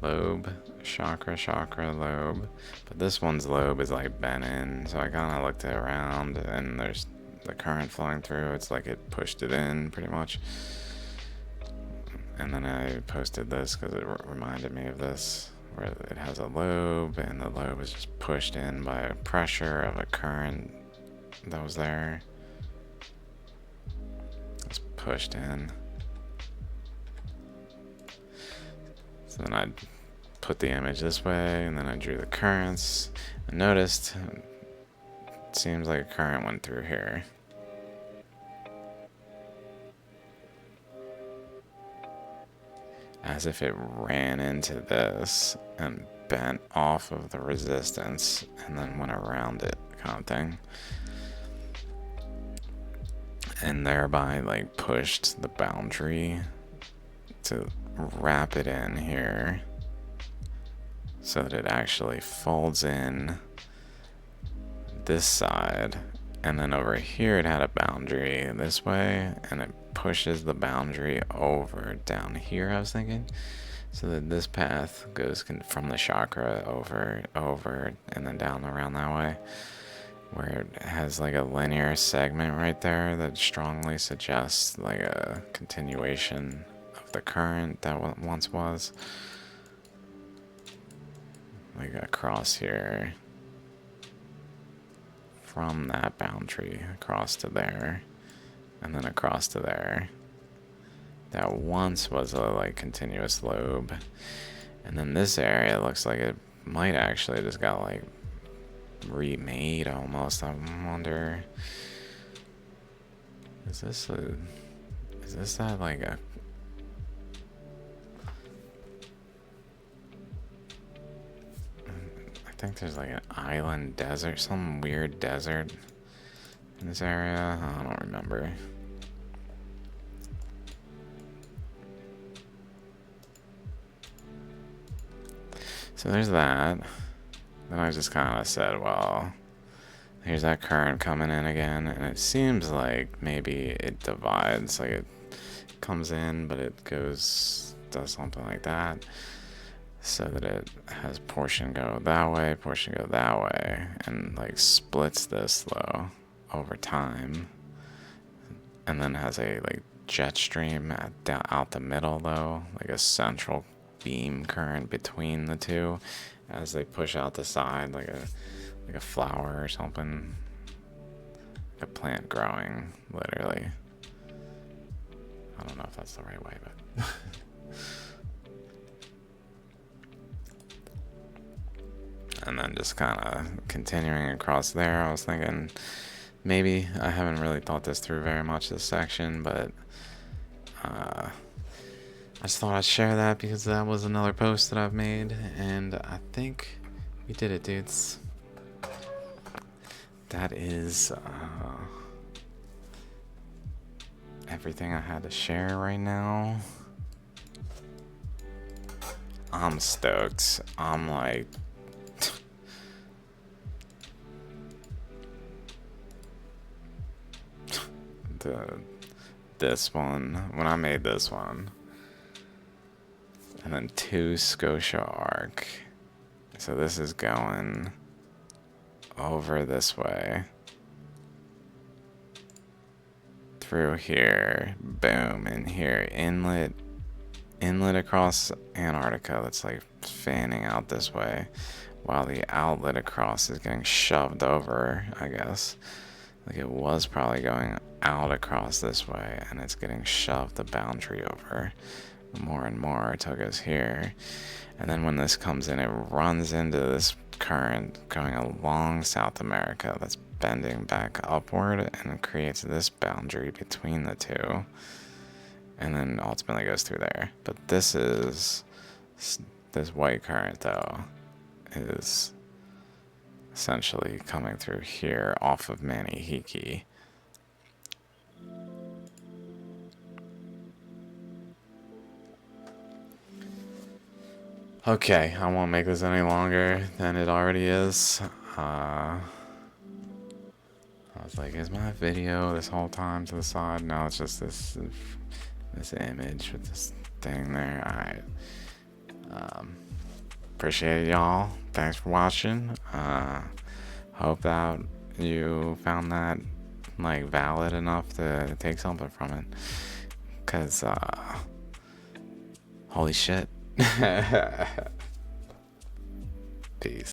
[SPEAKER 1] lobe, chakra, lobe. But this one's lobe is like bent in, so I kind of looked it around, and there's the current flowing through. It's like it pushed it in pretty much. And then I posted this because it reminded me of this, where it has a lobe, and the lobe is just pushed in by a pressure of a current that was there. It's pushed in. So then I put the image this way, and then I drew the currents. I noticed it seems like a current went through here. As if it ran into this and bent off of the resistance and then went around it, kind of thing. And thereby like pushed the boundary to wrap it in here so that it actually folds in this side, and then over here it had a boundary this way, and it pushes the boundary over down here, I was thinking, so that this path goes from the chakra over and then down around that way, where it has like a linear segment right there that strongly suggests like a continuation of the current that once was, like across here from that boundary across to there, and then across to there. That once was a like continuous lobe, and then this area looks like it might actually just got like remade almost. I wonder, is this that like a I think there's like an island desert, some weird desert in this area. I don't remember. So there's that. Then I just kind of said, well, here's that current coming in again, and it seems like maybe it divides, like it comes in, but it does something like that, so that it has portion go that way, portion go that way, and like splits this though over time, and then has a like jet stream out the middle though, like a central beam current between the two as they push out the side, like a flower or something, like a plant growing, literally. I don't know if that's the right way, but and then just kind of continuing across there, I was thinking maybe, I haven't really thought this through very much this section, but I just thought I'd share that because that was another post that I've made, and I think we did it, dudes. That is everything I had to share right now. I'm stoked. I'm like this one, when I made this one, and then 2 Scotia arc, so this is going over this way, through here, boom, and here, inlet across Antarctica that's like fanning out this way, while the outlet across is getting shoved over, I guess. Like it was probably going out across this way, and it's getting shoved the boundary over more and more until it goes here. And then when this comes in, it runs into this current going along South America that's bending back upward and creates this boundary between the two, and then ultimately goes through there. But this white current though is essentially coming through here off of Manihiki. Okay, I won't make this any longer than it already is. I was like, is my video this whole time to the side? No, it's just this image with this thing there. Alright. Appreciate y'all. Thanks for watching. Hope that you found that like valid enough to take something from it. Cause holy shit. Peace.